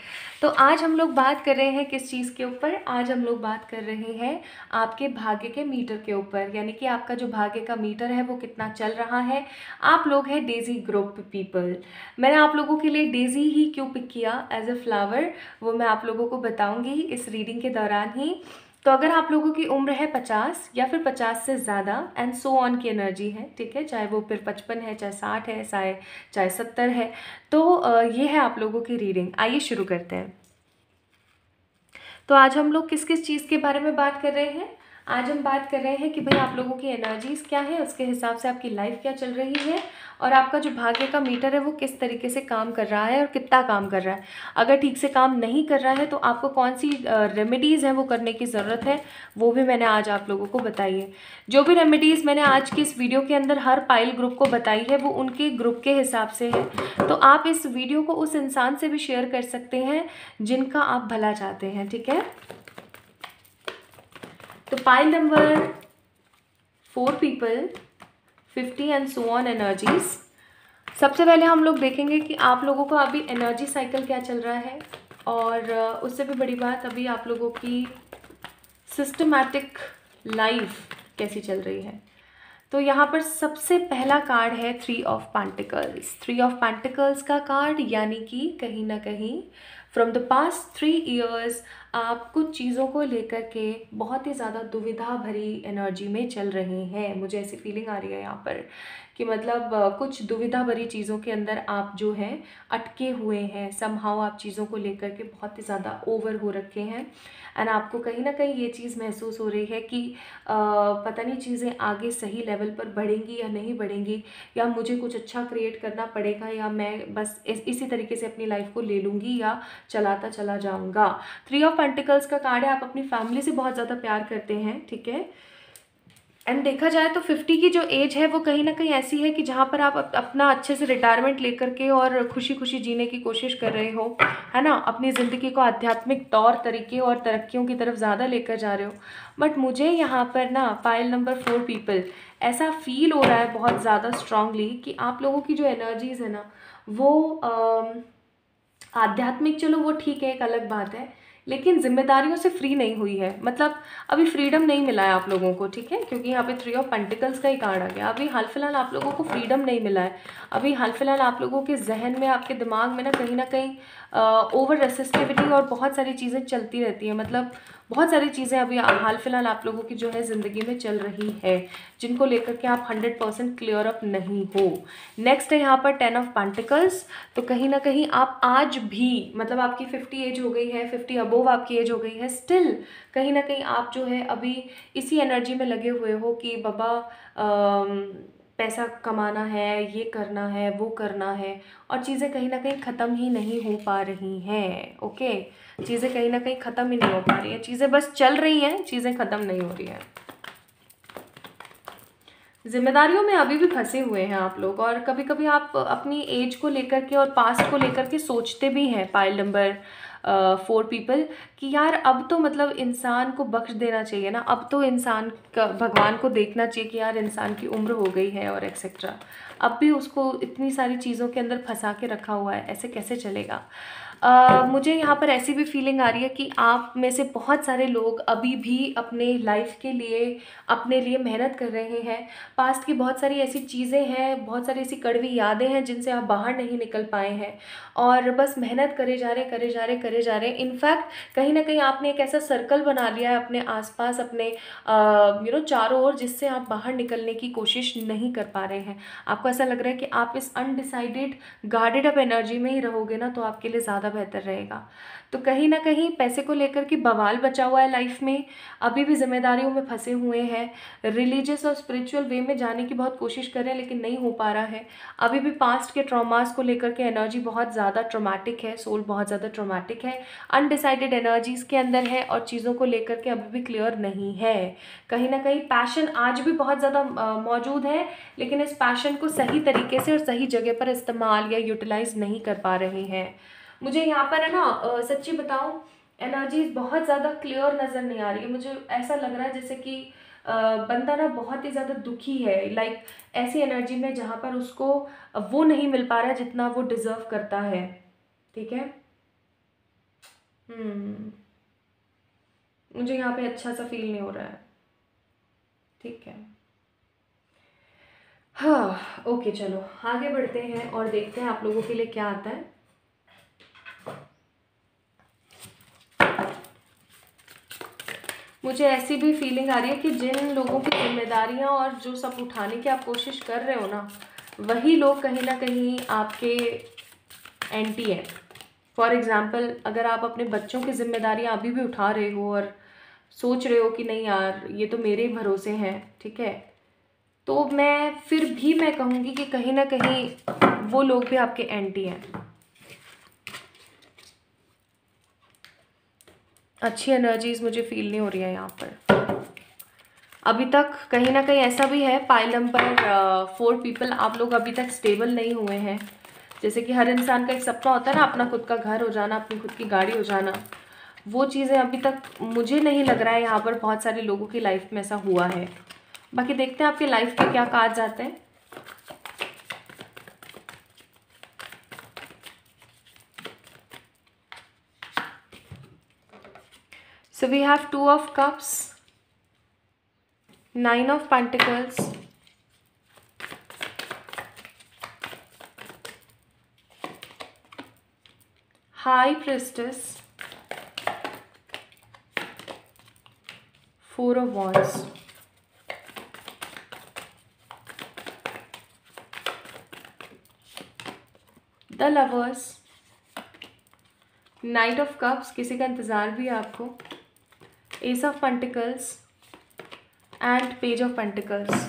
तो आज हम लोग बात कर रहे हैं किस चीज़ के ऊपर। आज हम लोग बात कर रहे हैं आपके भाग्य के मीटर के ऊपर, यानी कि आपका जो भाग्य का मीटर है वो कितना चल रहा है। आप लोग हैं डेजी ग्रुप पीपल। मैंने आप लोगों के लिए डेजी ही क्यों पिक किया एज अ फ्लावर, वो मैं आप लोगों को बताऊंगी इस रीडिंग के दौरान ही। तो अगर आप लोगों की उम्र है 50 या फिर 50 से ज़्यादा एंड सो ऑन की एनर्जी है, ठीक है, चाहे वो फिर 55 है, चाहे 60 है, चाहे 70 है, तो ये है आप लोगों की रीडिंग। आइए शुरू करते हैं। तो आज हम लोग किस किस चीज़ के बारे में बात कर रहे हैं। आज हम बात कर रहे हैं कि भाई आप लोगों की एनर्जीज़ क्या है, उसके हिसाब से आपकी लाइफ क्या चल रही है और आपका जो भाग्य का मीटर है वो किस तरीके से काम कर रहा है और कितना काम कर रहा है। अगर ठीक से काम नहीं कर रहा है तो आपको कौन सी रेमेडीज़ हैं वो करने की ज़रूरत है, वो भी मैंने आज आप लोगों को बताई है। जो भी रेमेडीज़ मैंने आज की इस वीडियो के अंदर हर पाइल ग्रुप को बताई है वो उनके ग्रुप के हिसाब से है। तो आप इस वीडियो को उस इंसान से भी शेयर कर सकते हैं जिनका आप भला चाहते हैं, ठीक है। तो pile number 4 people, 50 and so on energies. सबसे पहले हम लोग देखेंगे कि आप लोगों का अभी एनर्जी साइकिल क्या चल रहा है और उससे भी बड़ी बात अभी आप लोगों की सिस्टमैटिक लाइफ कैसी चल रही है। तो यहाँ पर सबसे पहला कार्ड है 3 ऑफ पेंटिकल्स। 3 ऑफ पेंटिकल्स का कार्ड यानी कि कहीं ना कहीं फ्रॉम द पास्ट 3 ईयर्स आप कुछ चीज़ों को लेकर के बहुत ही ज़्यादा दुविधा भरी एनर्जी में चल रहे हैं। मुझे ऐसी फीलिंग आ रही है यहाँ पर कि मतलब कुछ दुविधा भरी चीज़ों के अंदर आप जो हैं अटके हुए हैं। समहाउ आप चीज़ों को लेकर के बहुत ही ज़्यादा ओवर हो रखे हैं एंड आपको कहीं ना कहीं ये चीज़ महसूस हो रही है कि पता नहीं चीज़ें आगे सही लेवल पर बढ़ेंगी या नहीं बढ़ेंगी, या मुझे कुछ अच्छा क्रिएट करना पड़ेगा, या मैं बस इसी तरीके से अपनी लाइफ को ले लूँगी या चलाता चला जाऊँगा। 3 ऑफ पेंटिकल्स का कार्ड है। आप अपनी फैमिली से बहुत ज़्यादा प्यार करते हैं, ठीक है। एंड देखा जाए तो 50 की जो एज है वो कहीं ना कहीं ऐसी है कि जहाँ पर आप अपना अच्छे से रिटायरमेंट लेकर के और खुशी खुशी जीने की कोशिश कर रहे हो, है ना, अपनी ज़िंदगी को आध्यात्मिक तौर तरीके और तरक्कियों की तरफ ज़्यादा लेकर जा रहे हो। बट मुझे यहाँ पर ना पाइल नंबर 4 पीपल ऐसा फील हो रहा है बहुत ज़्यादा स्ट्रांगली कि आप लोगों की जो एनर्जीज़ है ना वो आध्यात्मिक, चलो वो ठीक है, एक अलग बात है, लेकिन जिम्मेदारियों से फ्री नहीं हुई है। मतलब अभी फ्रीडम नहीं मिला है आप लोगों को, ठीक है, क्योंकि यहाँ पे 3 ऑफ पेंटिकल्स का ही कार्ड आ गया। अभी हाल फिलहाल आप लोगों को फ्रीडम नहीं मिला है। अभी हाल फिलहाल आप लोगों के जहन में, आपके दिमाग में ना कहीं ओवर रेसिस्टिविटी और बहुत सारी चीज़ें चलती रहती हैं। मतलब बहुत सारी चीज़ें अभी हाल फिलहाल आप लोगों की जो है ज़िंदगी में चल रही है जिनको लेकर के आप 100% क्लियर अप नहीं हो। नेक्स्ट है यहाँ पर 10 ऑफ पेंटिकल्स। तो कहीं ना कहीं आप आज भी, मतलब आपकी 50 एज हो गई है, 50 अबोव आपकी एज हो गई है, स्टिल कहीं ना कहीं आप जो है अभी इसी एनर्जी में लगे हुए हो कि बाबा पैसा कमाना है, ये करना है, वो करना है, और चीज़ें कहीं ना कहीं ख़त्म ही नहीं हो पा रही हैं। ओके, चीज़ें कहीं ना कहीं ख़त्म ही नहीं हो पा रही हैं, चीज़ें बस चल रही हैं, चीज़ें ख़त्म नहीं हो रही हैं। जिम्मेदारियों में अभी भी फंसे हुए हैं आप लोग और कभी कभी आप अपनी एज को लेकर के और पास्ट को लेकर के सोचते भी हैं पाइल नंबर 4 पीपल कि यार अब तो मतलब इंसान को बख्श देना चाहिए ना, अब तो इंसान का भगवान को देखना चाहिए कि यार इंसान की उम्र हो गई है और एक्सेट्रा। अब भी उसको इतनी सारी चीज़ों के अंदर फंसा के रखा हुआ है, ऐसे कैसे चलेगा। मुझे यहाँ पर ऐसी भी फीलिंग आ रही है कि आप में से बहुत सारे लोग अभी भी अपने लाइफ के लिए, अपने लिए मेहनत कर रहे हैं। पास्ट की बहुत सारी ऐसी चीज़ें हैं, बहुत सारी ऐसी कड़वी यादें हैं जिनसे आप बाहर नहीं निकल पाए हैं और बस मेहनत करे जा रहे। इनफैक्ट कहीं ना कहीं आपने एक ऐसा सर्कल बना लिया है अपने आसपास, अपने चारों ओर, जिससे आप बाहर निकलने की कोशिश नहीं कर पा रहे हैं। आपको ऐसा लग रहा है कि आप इस अनडिसाइडेड गार्डेड अप एनर्जी में ही रहोगे ना तो आपके लिए ज़्यादा ज़्यादा बेहतर रहेगा। तो कहीं ना कहीं पैसे को लेकर के बवाल बचा हुआ है लाइफ में, अभी भी जिम्मेदारियों में फंसे हुए हैं, रिलीजियस और स्पिरिचुअल वे में जाने की बहुत कोशिश कर रहे हैं लेकिन नहीं हो पा रहा है। अभी भी पास्ट के ट्रॉमास को लेकर के एनर्जी बहुत ज़्यादा ट्रॉमेटिक है, सोल बहुत ज़्यादा ट्रॉमेटिक है, अनडिसाइडेड एनर्जीज के अंदर है और चीज़ों को लेकर के अभी भी क्लियर नहीं है। कहीं ना कहीं पैशन आज भी बहुत ज़्यादा मौजूद है, लेकिन इस पैशन को सही तरीके से और सही जगह पर इस्तेमाल या यूटिलाइज नहीं कर पा रहे हैं। मुझे यहाँ पर है ना सच्ची बताऊँ, एनर्जीज बहुत ज़्यादा क्लियर नज़र नहीं आ रही है। मुझे ऐसा लग रहा है जैसे कि बंदा ना बहुत ही ज़्यादा दुखी है, लाइक ऐसी एनर्जी में जहाँ पर उसको वो नहीं मिल पा रहा है जितना वो डिज़र्व करता है। ठीक है, मुझे यहाँ पे अच्छा सा फील नहीं हो रहा है। ठीक है, हाँ ओके, चलो आगे बढ़ते हैं और देखते हैं आप लोगों के लिए क्या आता है। मुझे ऐसी भी फीलिंग आ रही है कि जिन लोगों की जिम्मेदारियां और जो सब उठाने की आप कोशिश कर रहे हो ना, वही लोग कहीं ना कहीं आपके एंटी हैं। फॉर एग्ज़ाम्पल, अगर आप अपने बच्चों की जिम्मेदारियां अभी भी उठा रहे हो और सोच रहे हो कि नहीं यार ये तो मेरे ही भरोसे हैं, ठीक है, तो मैं फिर भी मैं कहूँगी कि कहीं ना कहीं वो लोग भी आपके एंटी हैं। अच्छी एनर्जीज मुझे फील नहीं हो रही है यहाँ पर अभी तक। कहीं ना कहीं ऐसा भी है, पाइल नंबर 4 पीपल, आप लोग अभी तक स्टेबल नहीं हुए हैं। जैसे कि हर इंसान का एक सपना होता है ना, अपना खुद का घर हो जाना, अपनी खुद की गाड़ी हो जाना, वो चीज़ें अभी तक मुझे नहीं लग रहा है यहाँ पर बहुत सारे लोगों की लाइफ में ऐसा हुआ है। बाकी देखते हैं आपके लाइफ के क्या कार्ड्स आते हैं। So we have 2 of Cups, 9 of Pentacles, High Priestess, 4 of Wands, The Lovers, Knight of Cups, किसी का इंतज़ार भी है आपको, Ace of Pentacles and page of pentacles.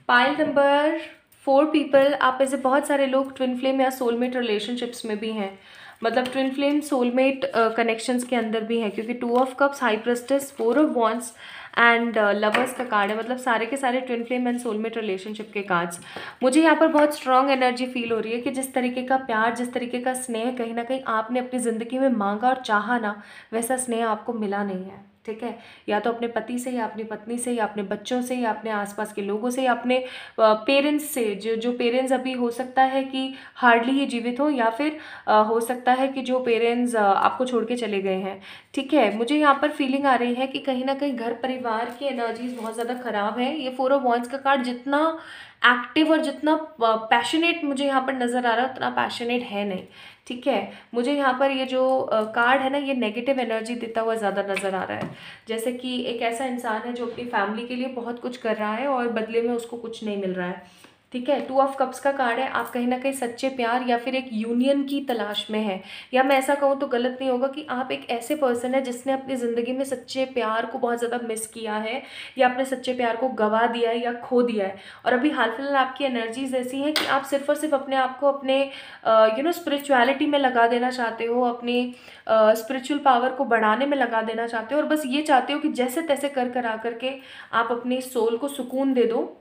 Pile number 4 people, आप में से बहुत सारे लोग ट्विन फ्लेम या सोलमेट रिलेशनशिप्स में भी हैं, मतलब ट्विन फ्लेम सोलमेट कनेक्शंस के अंदर भी हैं, क्योंकि 2 of cups, high प्रेस्टेस, 4 of wands and lovers का कार्ड है, मतलब सारे के सारे twin flame and soulmate relationship के कार्ड्स। मुझे यहाँ पर बहुत स्ट्रॉन्ग एनर्जी फील हो रही है कि जिस तरीके का प्यार, जिस तरीके का स्नेह कहीं ना कहीं आपने अपनी ज़िंदगी में मांगा और चाहा ना, वैसा स्नेह आपको मिला नहीं है। ठीक है, या तो अपने पति से, या अपनी पत्नी से, या अपने बच्चों से, या अपने आसपास के लोगों से, या अपने पेरेंट्स से, जो पेरेंट्स अभी हो सकता है कि हार्डली ही जीवित हो, या फिर हो सकता है कि जो पेरेंट्स आपको छोड़ के चले गए हैं। ठीक है, मुझे यहाँ पर फीलिंग आ रही है कि कहीं ना कहीं घर परिवार की एनर्जीज बहुत ज़्यादा ख़राब है। ये 4 ऑफ वॉन्ड्स का कार्ड जितना एक्टिव और जितना पैशनेट मुझे यहाँ पर नज़र आ रहा है, उतना पैशनेट है नहीं। ठीक है, मुझे यहाँ पर ये जो कार्ड है ना, ये नेगेटिव एनर्जी देता हुआ ज़्यादा नज़र आ रहा है, जैसे कि एक ऐसा इंसान है जो अपनी फैमिली के लिए बहुत कुछ कर रहा है और बदले में उसको कुछ नहीं मिल रहा है। ठीक है, 2 ऑफ कप्स का कार्ड है, आप कहीं ना कहीं सच्चे प्यार या फिर एक यूनियन की तलाश में हैं, या मैं ऐसा कहूँ तो गलत नहीं होगा कि आप एक ऐसे पर्सन है जिसने अपनी ज़िंदगी में सच्चे प्यार को बहुत ज़्यादा मिस किया है, या अपने सच्चे प्यार को गवा दिया है या खो दिया है, और अभी हाल फिलहाल आपकी एनर्जीज ऐसी हैं कि आप सिर्फ और सिर्फ अपने आप को अपने स्पिरिचुअलिटी में लगा देना चाहते हो, अपनी स्पिरिचुअल पावर को बढ़ाने में लगा देना चाहते हो, और बस ये चाहते हो कि जैसे तैसे कर आकर के आप अपनी सोल को सुकून दे दो।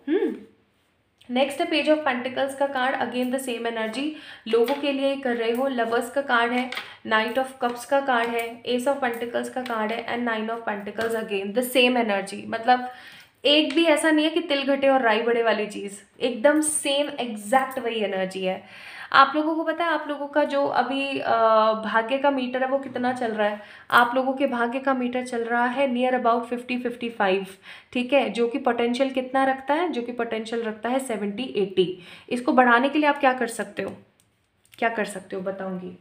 नेक्स्ट है पेज ऑफ पेंटिकल्स का card, again the same energy लोगों के लिए कर रहे हो। लवर्स का कार्ड है, नाइट ऑफ कप्स का कार्ड है, एस ऑफ पेंटिकल्स का कार्ड है and 9 of pentacles, again the same energy. मतलब एक भी ऐसा नहीं है कि तिल घटे और राई बड़े वाली चीज़, एकदम सेम एग्जैक्ट वही एनर्जी है। आप लोगों को पता है आप लोगों का जो अभी भाग्य का मीटर है वो कितना चल रहा है? आप लोगों के भाग्य का मीटर चल रहा है नियर अबाउट 50-55। ठीक है, जो कि पोटेंशियल कितना रखता है? जो कि पोटेंशियल रखता है 70-80। इसको बढ़ाने के लिए आप क्या कर सकते हो? क्या कर सकते हो बताऊंगी।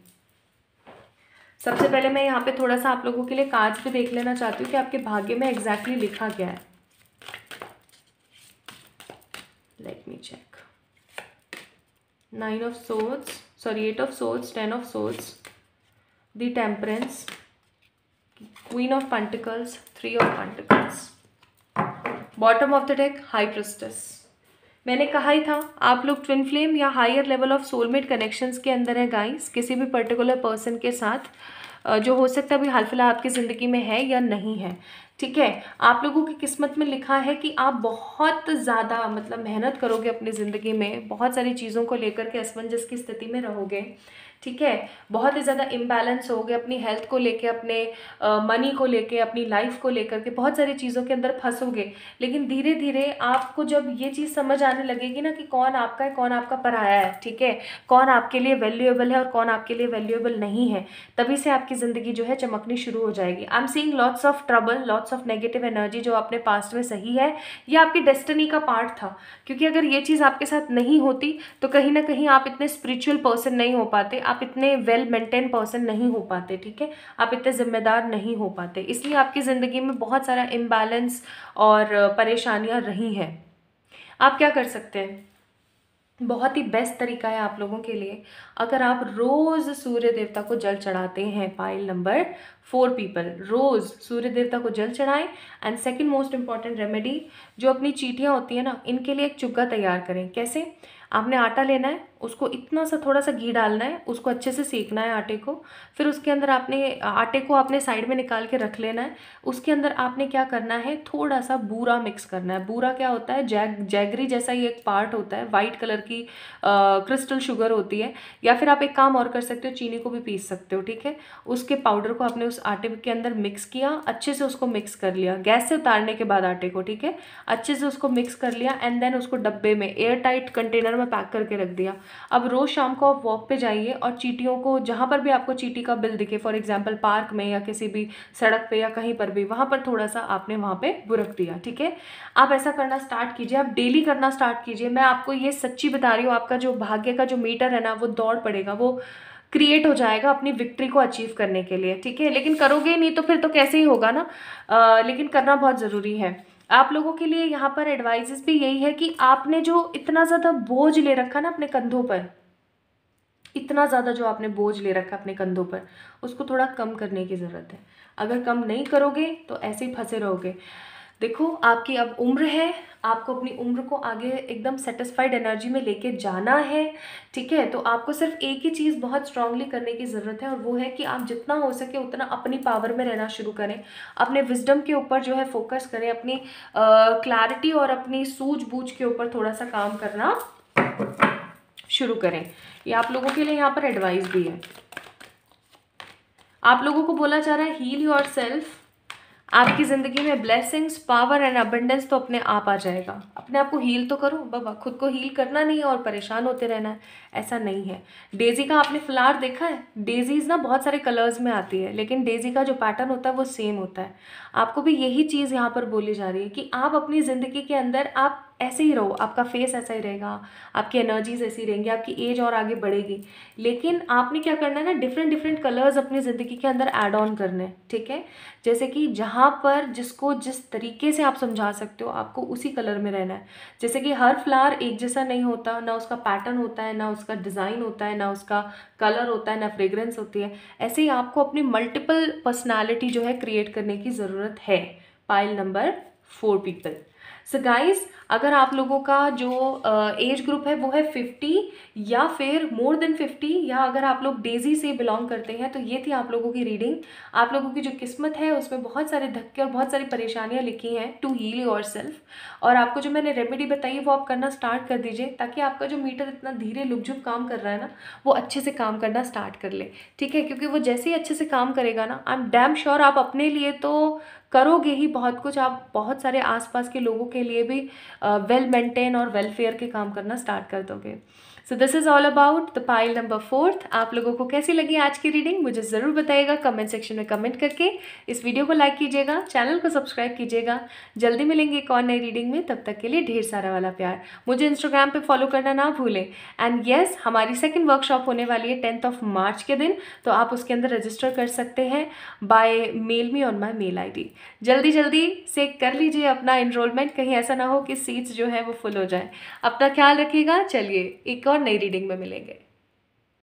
सबसे पहले मैं यहाँ पे थोड़ा सा आप लोगों के लिए कार्ड्स भी देख लेना चाहती हूँ कि आपके भाग्य में एग्जैक्टली लिखा क्या है। Let me check. 9 of swords, sorry 8 of swords, 10 of swords, the temperance, queen of pentacles, three of pentacles, bottom of the deck high priestess. मैंने कहा ही था आप लोग ट्विन फ्लेम या higher level of soulmate connections के अंदर है गाइस, किसी भी पर्टिकुलर पर्सन के साथ जो हो सकता है अभी हाल फिलहाल आपकी ज़िंदगी में है या नहीं है। ठीक है, आप लोगों की किस्मत में लिखा है कि आप बहुत ज़्यादा मतलब मेहनत करोगे अपनी ज़िंदगी में, बहुत सारी चीज़ों को लेकर के असमंजस की स्थिति में रहोगे। ठीक है, बहुत ही ज़्यादा इम्बैलेंस हो गए अपनी हेल्थ को लेके, अपने मनी को लेके, अपनी लाइफ को लेकर के, बहुत सारी चीज़ों के अंदर फंसोगे। लेकिन धीरे धीरे आपको जब ये चीज़ समझ आने लगेगी ना कि कौन आपका है, कौन आपका पराया है, ठीक है, कौन आपके लिए वैल्यूएबल है और कौन आपके लिए वैल्यूएबल नहीं है, तभी से आपकी ज़िंदगी जो है चमकनी शुरू हो जाएगी। आई am seeing lots of trouble, lots of negative energy जो अपने पास्ट में सही है, ये आपकी डेस्टिनी का पार्ट था। क्योंकि अगर ये चीज़ आपके साथ नहीं होती तो कहीं ना कहीं आप इतने स्पिरिचुअल पर्सन नहीं हो पाते, आप इतने वेल मेंटेन पर्सन नहीं हो पाते। ठीक है, आप इतने जिम्मेदार नहीं हो पाते, इसलिए आपकी ज़िंदगी में बहुत सारा इम्बैलेंस और परेशानियां रही हैं। आप क्या कर सकते हैं, बहुत ही बेस्ट तरीका है आप लोगों के लिए, अगर आप रोज़ सूर्य देवता को जल चढ़ाते हैं। पाइल नंबर 4 पीपल, रोज़ सूर्य देवता को जल चढ़ाएं। And second most important remedy, जो अपनी चींटियाँ होती है ना, इनके लिए एक चुग्गा तैयार करें। कैसे, आपने आटा लेना है, उसको इतना सा थोड़ा सा घी डालना है, उसको अच्छे से सेकना है आटे को, फिर उसके अंदर आटे को आपने साइड में निकाल के रख लेना है। उसके अंदर आपने क्या करना है, थोड़ा सा बूरा मिक्स करना है। बूरा क्या होता है, जैगरी जैसा ही एक पार्ट होता है, वाइट कलर की क्रिस्टल शुगर होती है। या फिर आप एक काम और कर सकते हो, चीनी को भी पीस सकते हो। ठीक है, उसके पाउडर को आपने उस आटे के अंदर मिक्स किया, अच्छे से उसको मिक्स कर लिया, गैस से उतारने के बाद आटे को, ठीक है, अच्छे से उसको मिक्स कर लिया। एंड देन उसको डब्बे में एयर टाइट कंटेनर में पैक करके रख दिया। अब रोज़ शाम को आप वॉक पे जाइए और चींटियों को, जहाँ पर भी आपको चींटी का बिल दिखे, फॉर एग्जांपल पार्क में या किसी भी सड़क पे या कहीं पर भी, वहाँ पर थोड़ा सा आपने वहाँ पे बुरक दिया। ठीक है, आप ऐसा करना स्टार्ट कीजिए, आप डेली करना स्टार्ट कीजिए। मैं आपको ये सच्ची बता रही हूँ, आपका जो भाग्य का जो मीटर है ना, वो दौड़ पड़ेगा, वो क्रिएट हो जाएगा अपनी विक्ट्री को अचीव करने के लिए। ठीक है, लेकिन करोगे नहीं तो फिर तो कैसे ही होगा ना, लेकिन करना बहुत ज़रूरी है। आप लोगों के लिए यहाँ पर एडवाइजेस भी यही है कि आपने जो इतना ज़्यादा बोझ ले रखा ना अपने कंधों पर, इतना ज़्यादा जो आपने बोझ ले रखा अपने कंधों पर, उसको थोड़ा कम करने की ज़रूरत है। अगर कम नहीं करोगे तो ऐसे ही फंसे रहोगे। देखो, आपकी अब उम्र है, आपको अपनी उम्र को आगे एकदम सेटिस्फाइड एनर्जी में लेके जाना है। ठीक है, तो आपको सिर्फ एक ही चीज़ बहुत स्ट्रांगली करने की ज़रूरत है, और वो है कि आप जितना हो सके उतना अपनी पावर में रहना शुरू करें, अपने विजडम के ऊपर जो है फोकस करें, अपनी क्लैरिटी और अपनी सूझबूझ के ऊपर थोड़ा सा काम करना शुरू करें। ये आप लोगों के लिए यहाँ पर एडवाइस भी है। आप लोगों को बोला जा रहा है हील योर सेल्फ। आपकी ज़िंदगी में ब्लेसिंग्स, पावर एंड अबंडेंस तो अपने आप आ जाएगा। अपने आप को हील तो करो बाबा, खुद को हील करना नहीं है और परेशान होते रहना है, ऐसा नहीं है। डेजी का आपने फ्लावर देखा है, डेजीज ना बहुत सारे कलर्स में आती है, लेकिन डेजी का जो पैटर्न होता है वो सेम होता है। आपको भी यही चीज़ यहाँ पर बोली जा रही है कि आप अपनी ज़िंदगी के अंदर आप ऐसे ही रहो, आपका फेस ऐसा ही रहेगा, आपकी एनर्जीज ऐसी रहेंगी, आपकी एज और आगे बढ़ेगी। लेकिन आपने क्या करना है ना, डिफरेंट डिफरेंट कलर्स अपनी ज़िंदगी के अंदर ऐड ऑन करने हैं। ठीक है, जैसे कि जहाँ पर जिसको जिस तरीके से आप समझा सकते हो, आपको उसी कलर में रहना है। जैसे कि हर फ्लावर एक जैसा नहीं होता, ना उसका पैटर्न होता है, ना उसका डिज़ाइन होता है, ना उसका कलर होता है, ना फ्रेग्रेंस होती है। ऐसे ही आपको अपनी मल्टीपल पर्सनैलिटी जो है क्रिएट करने की ज़रूरत है। Pile number 4 people. So guys, अगर आप लोगों का जो एज ग्रुप है वो है 50 या फिर मोर देन 50, या अगर आप लोग डेजी से बिलोंग करते हैं, तो ये थी आप लोगों की रीडिंग। आप लोगों की जो किस्मत है उसमें बहुत सारे धक्के और बहुत सारी परेशानियां लिखी हैं टू हील योर सेल्फ। और आपको जो मैंने रेमेडी बताई वो आप करना स्टार्ट कर दीजिए, ताकि आपका जो मीटर इतना धीरे लुकझुक काम कर रहा है ना, वो अच्छे से काम करना स्टार्ट कर ले। ठीक है, क्योंकि वो जैसे ही अच्छे से काम करेगा ना, आई एम डैम श्योर आप अपने लिए तो करोगे ही बहुत कुछ, आप बहुत सारे आसपास के लोगों के लिए भी वेल मेंटेन और वेलफेयर के काम करना स्टार्ट कर दोगे। So this is all about the pile number 4। आप लोगों को कैसी लगी आज की रीडिंग मुझे ज़रूर बताइएगा कमेंट सेक्शन में कमेंट करके। इस वीडियो को लाइक कीजिएगा, चैनल को सब्सक्राइब कीजिएगा। जल्दी मिलेंगे एक और नई रीडिंग में, तब तक के लिए ढेर सारा वाला प्यार। मुझे इंस्टाग्राम पे फॉलो करना ना भूलें। एंड येस, हमारी सेकेंड वर्कशॉप होने वाली है 10 मार्च के दिन, तो आप उसके अंदर रजिस्टर कर सकते हैं by mail me on my mail ID। जल्दी जल्दी से कर लीजिए अपना इनरोलमेंट, कहीं ऐसा ना हो कि सीट्स जो है वो फुल हो जाए। अपना ख्याल रखिएगा। चलिए एक और नई रीडिंग में मिलेंगे।